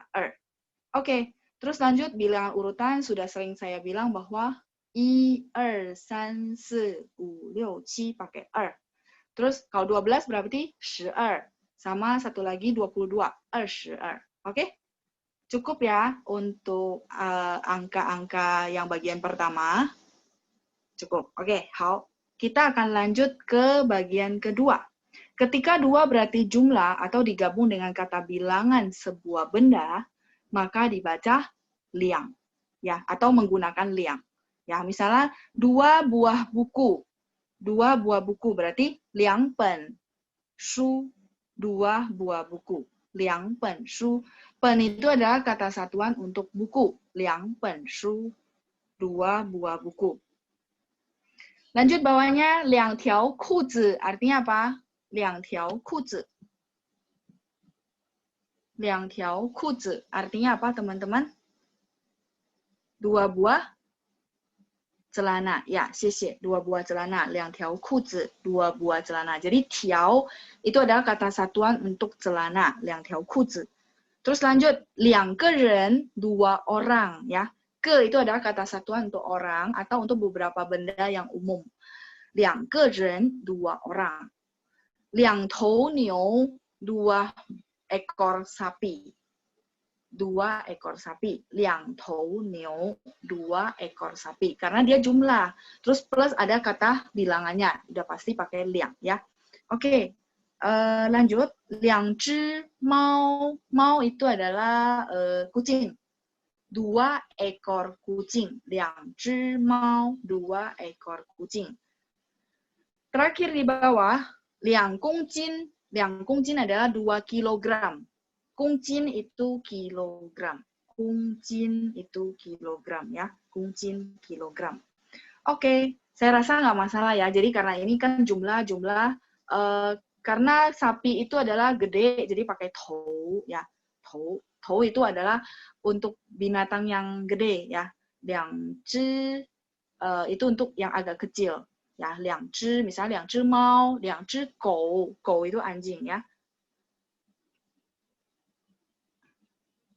Oke. Terus lanjut, bilangan urutan sudah sering saya bilang bahwa 1, 2, 3, 4, 5, 6, 7 pakai 2. Terus kalau 12 berarti 12. Sama satu lagi 22, 22. Oke? Cukup ya untuk angka-angka yang bagian pertama. Cukup. Oke, hao. Kita akan lanjut ke bagian kedua. Ketika 2 berarti jumlah atau digabung dengan kata bilangan sebuah benda, maka dibaca liang ya, atau menggunakan liang ya. Misalnya 2 buah buku, 2 buah buku berarti liang pen shu, 2 buah buku, liang pen shu. Pen itu adalah kata satuan untuk buku, liang pen shu, 2 buah buku. Lanjut bawahnya, 2条裤子 artinya apa? 2条裤子。2条裤子 artinya apa teman-teman? 2 buah celana. Ya, 谢谢. 2 buah celana. 2条裤子, 2 buah celana. Jadi 条 itu adalah kata satuan untuk celana. 2条裤子. Terus lanjut, 2个人, 2 orang ya. Ke itu adalah kata satuan untuk orang atau untuk beberapa benda yang umum. 2个人, 2 orang. 2头牛, 2 ekor sapi. 2 ekor sapi. 2头牛. 2 ekor sapi. Karena dia jumlah. Terus plus ada kata bilangannya. Udah pasti pakai 2 ya. Oke. Lanjut. 2只猫. Mau itu adalah kucing. 2 ekor kucing. 2只猫. 2 ekor kucing. Terakhir di bawah. 2公斤. 2公斤 adalah 2 kilogram. Kungcin itu kilogram. Kungcin itu kilogram ya. Kungcin kilogram. Oke, saya rasa nggak masalah ya. Jadi karena ini kan jumlah karena sapi itu adalah gede, jadi pakai tou ya. Tou itu adalah untuk binatang yang gede ya. 2只 itu untuk yang agak kecil ya. 2只 misalnya 2只猫, 2只狗, 狗 itu anjing ya.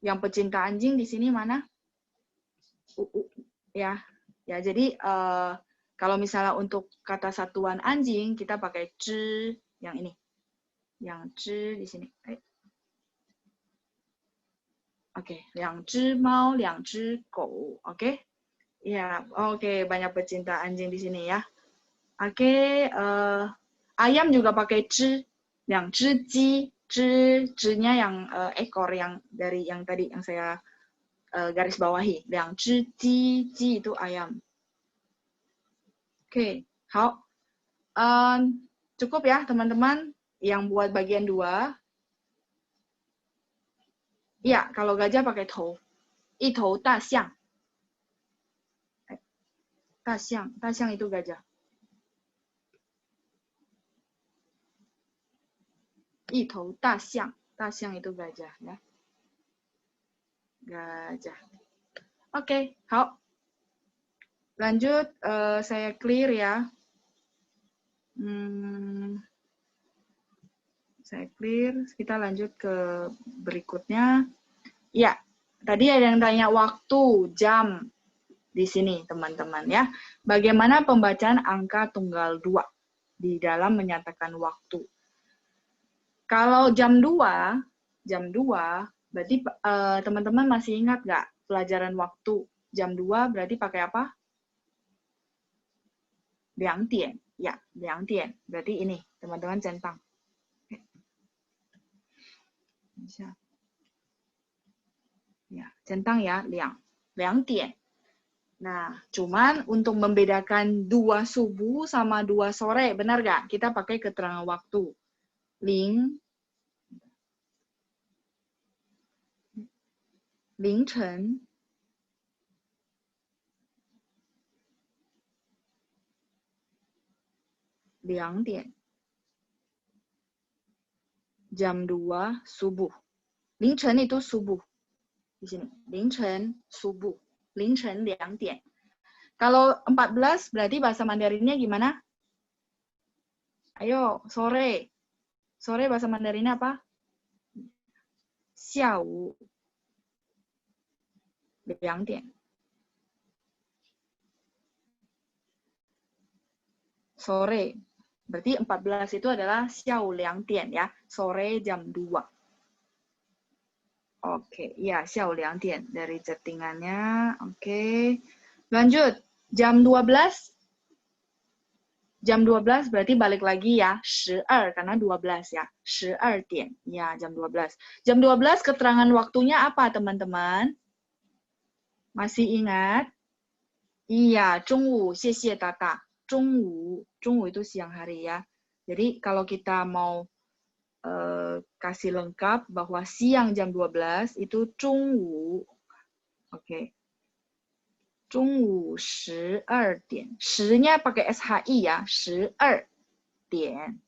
Yang pecinta anjing di sini mana? Ya, jadi kalau misalnya untuk kata satuan anjing kita pakai 只 yang ini, yang 只 di sini. Oke, 2只猫, 2只狗, oke? Ya, oke, banyak pecinta anjing di sini ya. Oke, ayam juga pakai 只, 2只鸡. 只nya yang ekor yang dari yang tadi yang saya garis bawahi. 2只鸡, 鸡 itu ayam. Oke, cukup ya teman-teman yang buat bagian 2. Iya, kalau gajah pakai 头. 一头大象. 大象 itu gajah. 一头大象, 大象 itu gajah ya. Gajah. Oke, lanjut saya clear ya. Saya clear, kita lanjut ke berikutnya. Ya, tadi ada yang tanya waktu, jam di sini teman-teman ya. Bagaimana pembacaan angka tunggal 2 di dalam menyatakan waktu? Kalau jam 2 berarti teman-teman masih ingat nggak pelajaran waktu? Jam 2 berarti pakai apa? 2点. Ya, 2点. Berarti ini, teman-teman centang. Ya, centang ya, 2点. Nah, cuman untuk membedakan 2 subuh sama 2 sore, benar nggak? Kita pakai keterangan waktu. 凌晨 2点. Jam 2 subuh. 凌晨 itu subuh. Di sini. 凌晨 subuh. 凌晨2点. Kalau 14 berarti bahasa Mandarinnya gimana? Ayo, sore. Sore bahasa Mandarinnya apa? 下午 2点. Sore. Berarti 14 itu adalah 下午2点 ya. Sore jam 2. Oke, ya 下午2点dari settingannya. Oke. Lanjut. Jam 12. Jam 12 berarti balik lagi ya. 12 karena 12 ya. 12点. Ya, jam 12. Jam 12 keterangan waktunya apa, teman-teman? Masih ingat? Iya, 中午, 谢谢 Tata. 中午itu siang hari ya. Jadi kalau kita mau kasih lengkap bahwa siang jam 12 itu 中午. Oke. 中午12点. 10-nya pakai SHI ya. 12点.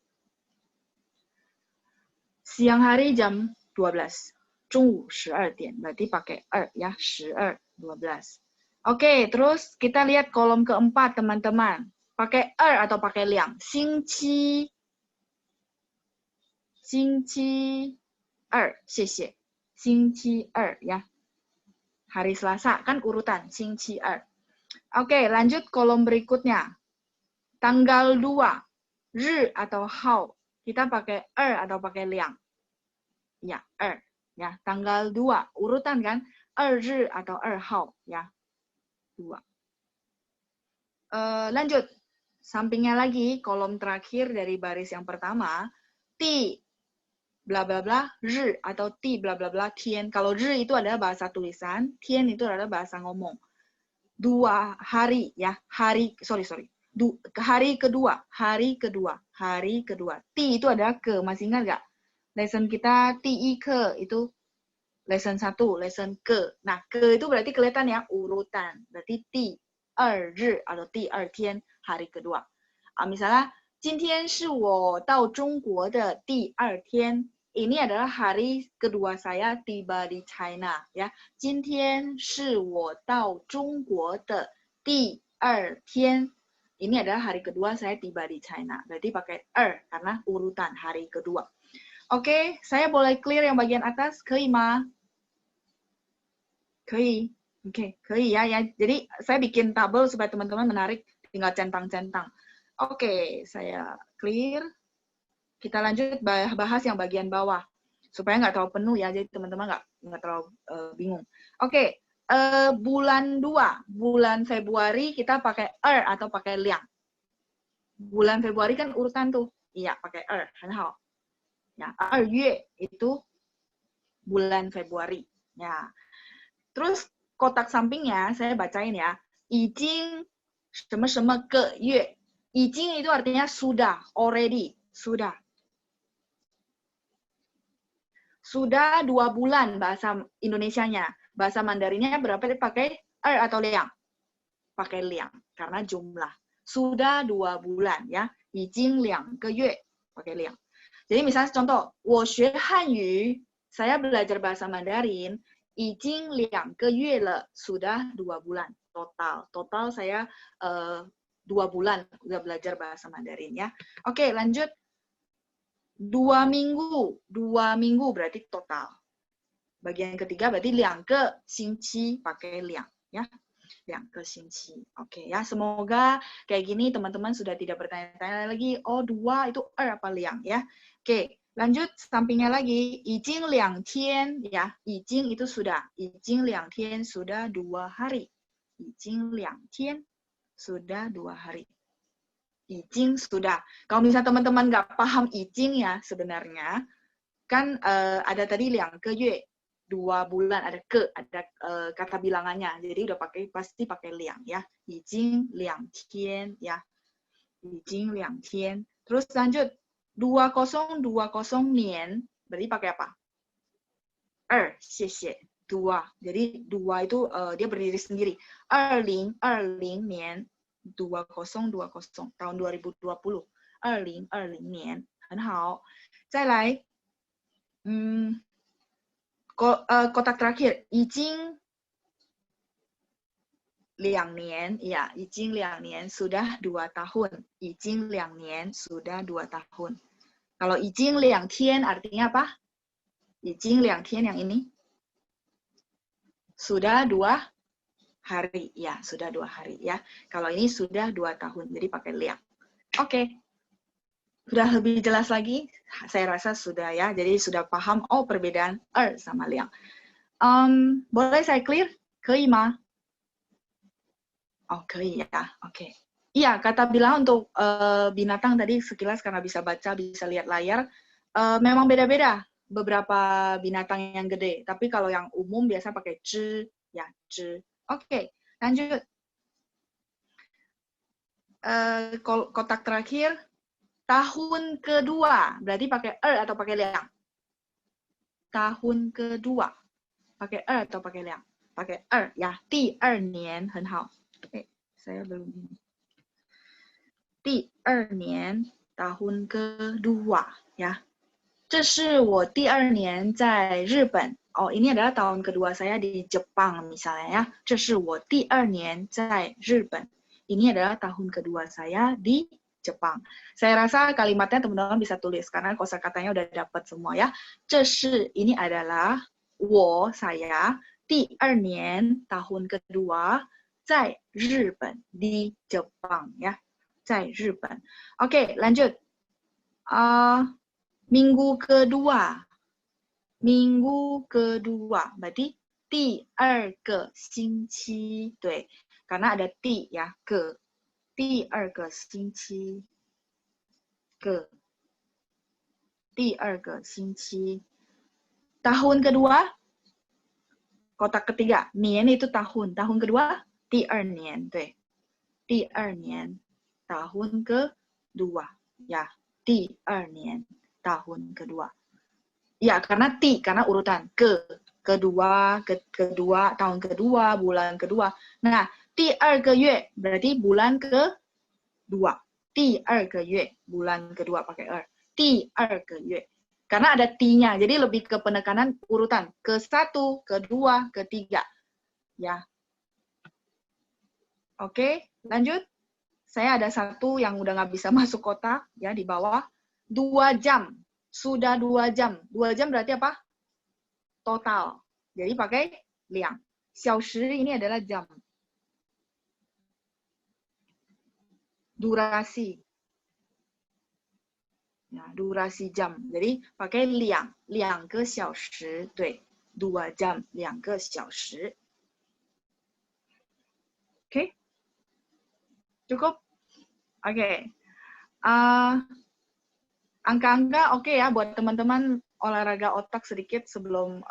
Siang hari jam 12. 中午12点. Berarti pakai 2 ya. 12, 12. Oke, terus kita lihat kolom keempat, teman-teman. Pakai 2 atau pakai 2? 星期 2, 谢谢. 星期2 ya. Hari Selasa kan urutan 星期2. Oke, lanjut kolom berikutnya. Tanggal 2, 日 atau hao. Kita pakai 2 atau pakai 2? Ya, 2. Ya, tanggal 2. Urutan kan? 2 日 atau 2 号 ya. 2. Lanjut. Sampingnya lagi, kolom terakhir dari baris yang pertama, ti bla bla bla, ri atau ti bla bla bla, tian. Kalau ri itu adalah bahasa tulisan, tian itu adalah bahasa ngomong. 2 hari ya, hari kedua. Ti itu adalah ke, masih ingat nggak? Lesson kita ti ke itu lesson 1, lesson ke. Nah, ke itu berarti kelihatan ya urutan. Berarti ti 2 日 atau 第2天 hari kedua. Misalnya, 今天是我到中国的第2天. Ini adalah hari kedua saya tiba di China ya. 今天是我到中国的第2天. Ini adalah hari kedua saya tiba di China. Berarti pakai 2 karena urutan hari kedua. Oke, saya boleh clear yang bagian atas? 可以吗? 可以. Oke, 可以ya. Jadi saya bikin tabel supaya teman-teman menarik, tinggal centang-centang. Oke, saya clear. Kita lanjut bahas yang bagian bawah. Supaya nggak terlalu penuh ya, jadi teman-teman nggak terlalu bingung. Oke, bulan 2, bulan Februari kita pakai atau pakai liang. Bulan Februari kan urutan tuh. Iya, pakai 很好. Ya, 2月 itu bulan Februari. Ya. Terus kotak sampingnya saya bacain ya. 已经什么什么个月. 已经 itu artinya sudah, already, sudah. Sudah 2 bulan bahasa Indonesianya. Bahasa Mandarinnya berapa dipakai? Atau liang? Pakai liang karena jumlah. Sudah 2 bulan ya. 已经2个月 pakai liang. Jadi misalnya contoh, 我学汉语, saya belajar bahasa Mandarin, 已经2个月了, sudah 2 bulan total. Total saya 2 bulan udah belajar bahasa Mandarin ya. Oke, lanjut. 2 minggu. 2 minggu berarti total. Bagian ketiga berarti 2个星期 pakai liang ya. 2个星期. Oke ya, semoga kayak gini teman-teman sudah tidak bertanya-tanya lagi, oh 2 itu apa liang ya. Oke, lanjut sampingnya lagi, 已经2天 ya. 已经itu sudah. 已经2天 sudah 2 hari. 已经2天 sudah 2 hari. 已经 sudah. Kalau misalnya teman-teman nggak paham 已经 ya sebenarnya, kan ada tadi 2个月, 2 bulan, ada ke, ada kata bilangannya. Jadi udah pasti pakai liang ya. 已经2天 ya. 已经2天. Terus lanjut 2020 年, berarti pakai apa? 2, 谢谢. 2. Jadi 2 itu dia berdiri sendiri. 2020 年 2020 tahun 2020. 2020年很好. 再来 kotak terakhir, 已经2年, ya, 已经2年 sudah 2 tahun. 已经2年 sudah 2 tahun. Kalau 已经2天 artinya apa? 已经2天 yang ini sudah 2 hari, ya, sudah 2 hari ya. Kalau ini sudah 2 tahun, jadi pakai liang. Oke. Sudah lebih jelas lagi? Saya rasa sudah ya. Jadi sudah paham perbedaan sama liang. Boleh saya clear? 可以吗? 可以ya. Oke. Iya, kata bilang untuk binatang tadi sekilas karena bisa baca, bisa lihat layar, memang beda-beda. Beberapa binatang yang gede. Tapi kalau yang umum biasa pakai 只, ya, 只. Oke, lanjut. Kotak terakhir, tahun kedua. Berarti pakai atau pakai liang? Tahun kedua. Pakai atau pakai liang? Pakai ya. 第2年很好. Saya belum ini. 第2年 tahun kedua ya. 这是我第2年在日本. Ini adalah tahun kedua saya di Jepang misalnya ya. 这是我第2年在日本. Ini adalah tahun kedua saya di Jepang. Saya rasa kalimatnya teman-teman bisa tulis karena kosakatanya udah dapat semua ya. 这是 ini adalah 我 saya 第2年 tahun kedua 在日本 di Jepang ya. 在日本. Oke, lanjut. Minggu kedua. minggu kedua. Berarti 第二个星期，对，karena ada 第 ya, ke. 第二个星期 ke. 第二个星期. Tahun kedua, kotak ketiga, 年 itu tahun. Tahun kedua, 第二年, 对。第二年 tahun kedua, ya. 第二年 tahun kedua. Ya, karena karena urutan kedua, tahun kedua, bulan kedua. Nah, 第二个月 berarti bulan kedua. 第二个月 bulan kedua pakai er. 第二个月. Karena ada ti-nya, jadi lebih ke penekanan urutan ke-1, kedua, ketiga. Ya. Oke, lanjut. Saya ada satu yang udah nggak bisa masuk kotak, ya, di bawah. 2 jam. Sudah 2 jam. 2 jam berarti apa? Total. Jadi pakai liang. 小时 ini adalah jam. Durasi. Ya, durasi jam. Jadi pakai liang. 2个小时. 对. 2 jam. 2个小时. Oke? Cukup? Oke. Angka-angka oke ya buat teman-teman olahraga otak sedikit sebelum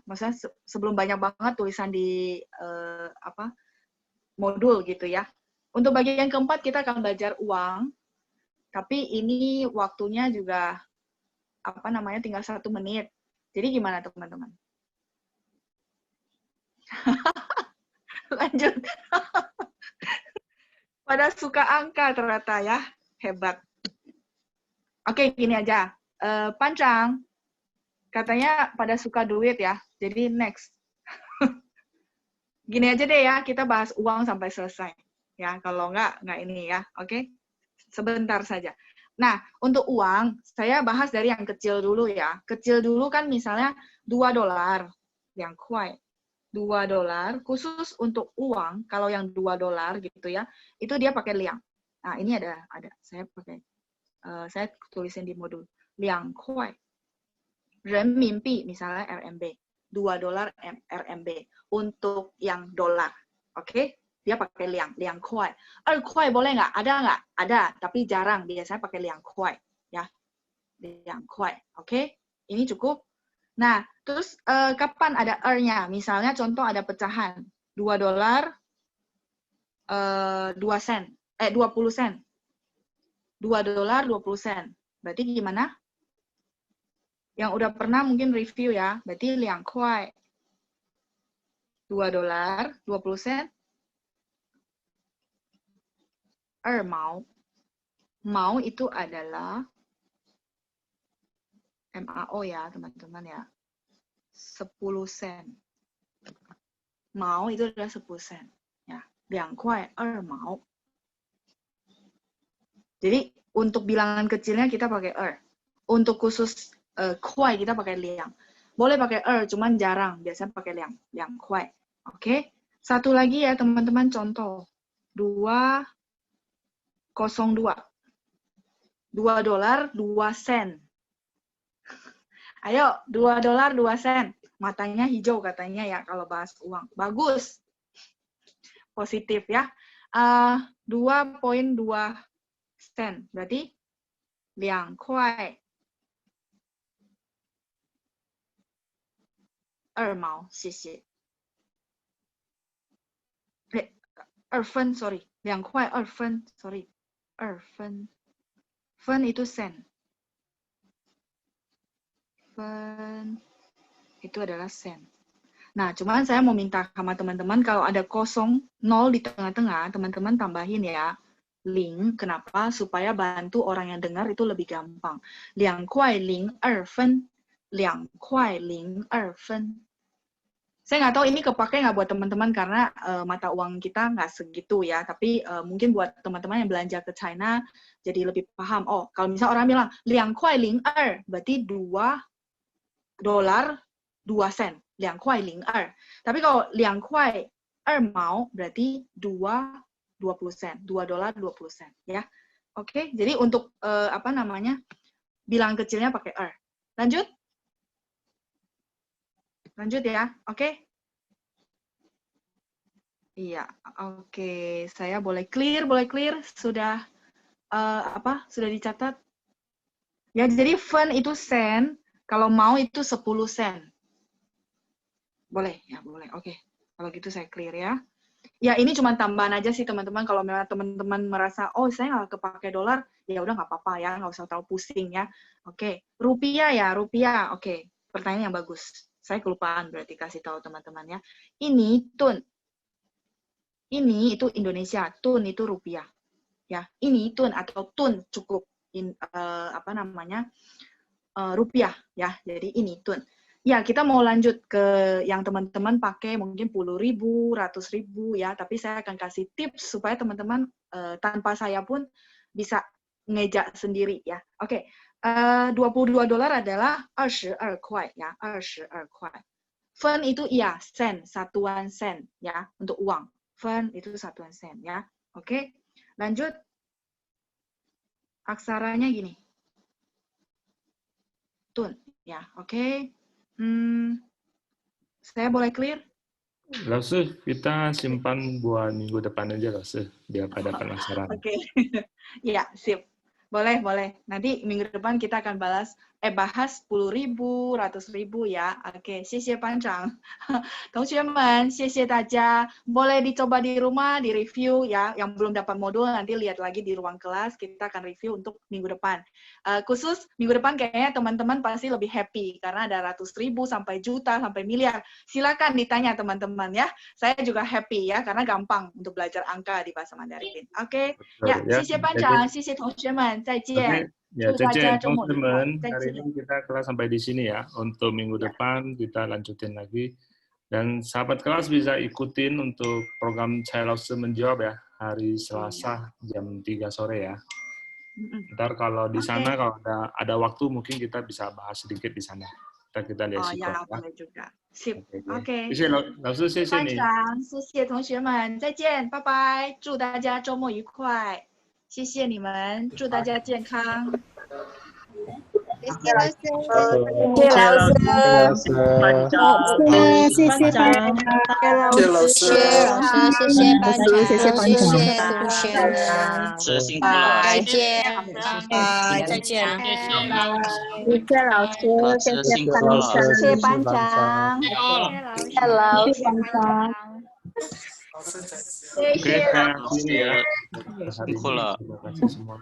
maksudnya sebelum banyak banget tulisan di modul gitu ya. Untuk bagian keempat kita akan belajar uang, tapi ini waktunya juga tinggal 1 menit. Jadi gimana teman-teman? Lanjut. Pada suka angka ternyata ya, hebat. Oke, gini aja. Pancang, katanya pada suka duit ya, jadi next. Gini aja deh ya, kita bahas uang sampai selesai. Ya, kalau nggak ini ya, oke? Sebentar saja. Nah, untuk uang, saya bahas dari yang kecil dulu ya. Kecil dulu kan misalnya $2, yang kuai. $2, khusus untuk uang, kalau yang $2 gitu ya, itu dia pakai liang. Nah, ini ada. Saya pakai. Saya tulisin di modul. 2 块. Renminbi, misalnya RMB. $2 RMB. Untuk yang dolar. Oke? Dia pakai liang. 2 块. 2 块boleh nggak? Ada nggak? Ada, tapi jarang. Biasanya pakai 2 块. Ya. 2 块. Oke? Ini cukup. Nah, terus kapan ada er-nya? Misalnya contoh ada pecahan. $2, 2 sen. 20 sen. $2, 20 sen. Berarti gimana? Yang udah pernah mungkin review ya. Berarti 2 块. $2, 20 sen. 2 毛. Mau itu adalah MAO ya, teman-teman ya. 10 sen. Mau itu adalah 10 sen. Ya, 2 块, 2 毛. Jadi untuk bilangan kecilnya kita pakai Untuk khusus kuai kita pakai liang. Boleh pakai cuman jarang. Biasanya pakai liang kuai. Oke. Satu lagi ya teman-teman contoh. 202. $2, 2 sen. Ayo, $2, 2 sen. Matanya hijau katanya ya kalau bahas uang. Bagus. Positif ya. 2.2 sen. Berarti 2块 2毛，谢谢。2分 sorry. 2块2分 sorry. 2分. 分 itu sen. 分 itu adalah sen. Nah, cuman saya mau minta sama teman-teman kalau ada 0 di tengah-tengah, teman-teman tambahin ya. Link, kenapa? Supaya bantu orang yang dengar itu lebih gampang. 2块02分. 2块02分. Saya nggak tahu ini kepake nggak buat teman-teman karena mata uang kita nggak segitu ya. Tapi mungkin buat teman-teman yang belanja ke China jadi lebih paham. Oh, kalau misalnya orang bilang 2块02, berarti $2 2 sen. 2块02. Tapi kalau 2块2毛 berarti 20 sen. $2 20 sen ya. Oke, jadi untuk bilangan kecilnya pakai Lanjut. Lanjut ya, oke? Iya, oke. Saya boleh clear? Sudah sudah dicatat? Ya, jadi fen itu sen, kalau mau itu 10 sen. Boleh, ya boleh. Oke, kalau gitu saya clear ya. Ya, ini cuma tambahan aja sih teman-teman. Kalau memang teman-teman merasa, oh saya nggak kepake dolar, ya udah nggak apa-apa ya, nggak usah terlalu pusing ya. Oke, rupiah ya, rupiah. Oke, pertanyaan yang bagus. Saya kelupaan berarti kasih tahu teman-teman ya. Ini tun. Ini itu Indonesia, tun itu rupiah. Ya, ini tun atau tun cukup rupiah ya. Jadi ini tun. Ya, kita mau lanjut ke yang teman-teman pakai mungkin 10.000, 100.000 ya, tapi saya akan kasih tips supaya teman-teman tanpa saya pun bisa ngejak sendiri ya. Oke, $22 adalah 22 kuai ya, 22 kuai. Fen itu iya, sen, satuan sen ya, untuk uang. Fen itu satuan sen ya. Oke, lanjut. Aksaranya gini. Tun ya, oke. Saya boleh clear? Langsung kita simpan buat minggu depan aja langsung biar pada penasaran. Oke, ya sip. Boleh. Nanti minggu depan kita akan bahas 10.000, 100.000 ya. Oke, 谢谢班长。同学们，谢谢大家。Boleh dicoba di rumah, di review ya. Yang belum dapat modul nanti lihat lagi di ruang kelas. Kita akan review untuk minggu depan. Khusus minggu depan kayaknya teman-teman pasti lebih happy karena ada ratus ribu sampai juta sampai miliar. Silakan ditanya teman-teman ya. Saya juga happy ya karena gampang untuk belajar angka di bahasa Mandarin. Oke, ya, 谢谢班长，谢谢同学们，再见。 Ya, 祝大家周末愉快， teman-teman, 再 hari 见。 ini kita kelas sampai di sini ya. Untuk minggu depan kita lanjutin lagi. Dan sahabat kelas bisa ikutin untuk program Cai Lao Sư menjawab ya, hari Selasa jam 3 sore ya. Ntar kalau di sana kalau ada waktu mungkin kita bisa bahas sedikit di sana. Kita lihat sih ya, boleh juga. Sip. Oke. 谢谢老师，谢谢你。班长，谢谢同学们，再见，拜拜，祝大家周末愉快。 谢谢你们，祝大家健康。谢谢老师，谢谢老师，班长，谢谢班长，谢谢老师，谢谢班长，谢谢同学们，辛苦了，再见，再见，谢谢老师，谢谢班长，谢谢班长，谢谢老师，班长。 Oke, saya ini ya.辛苦了。 Terima kasih semua.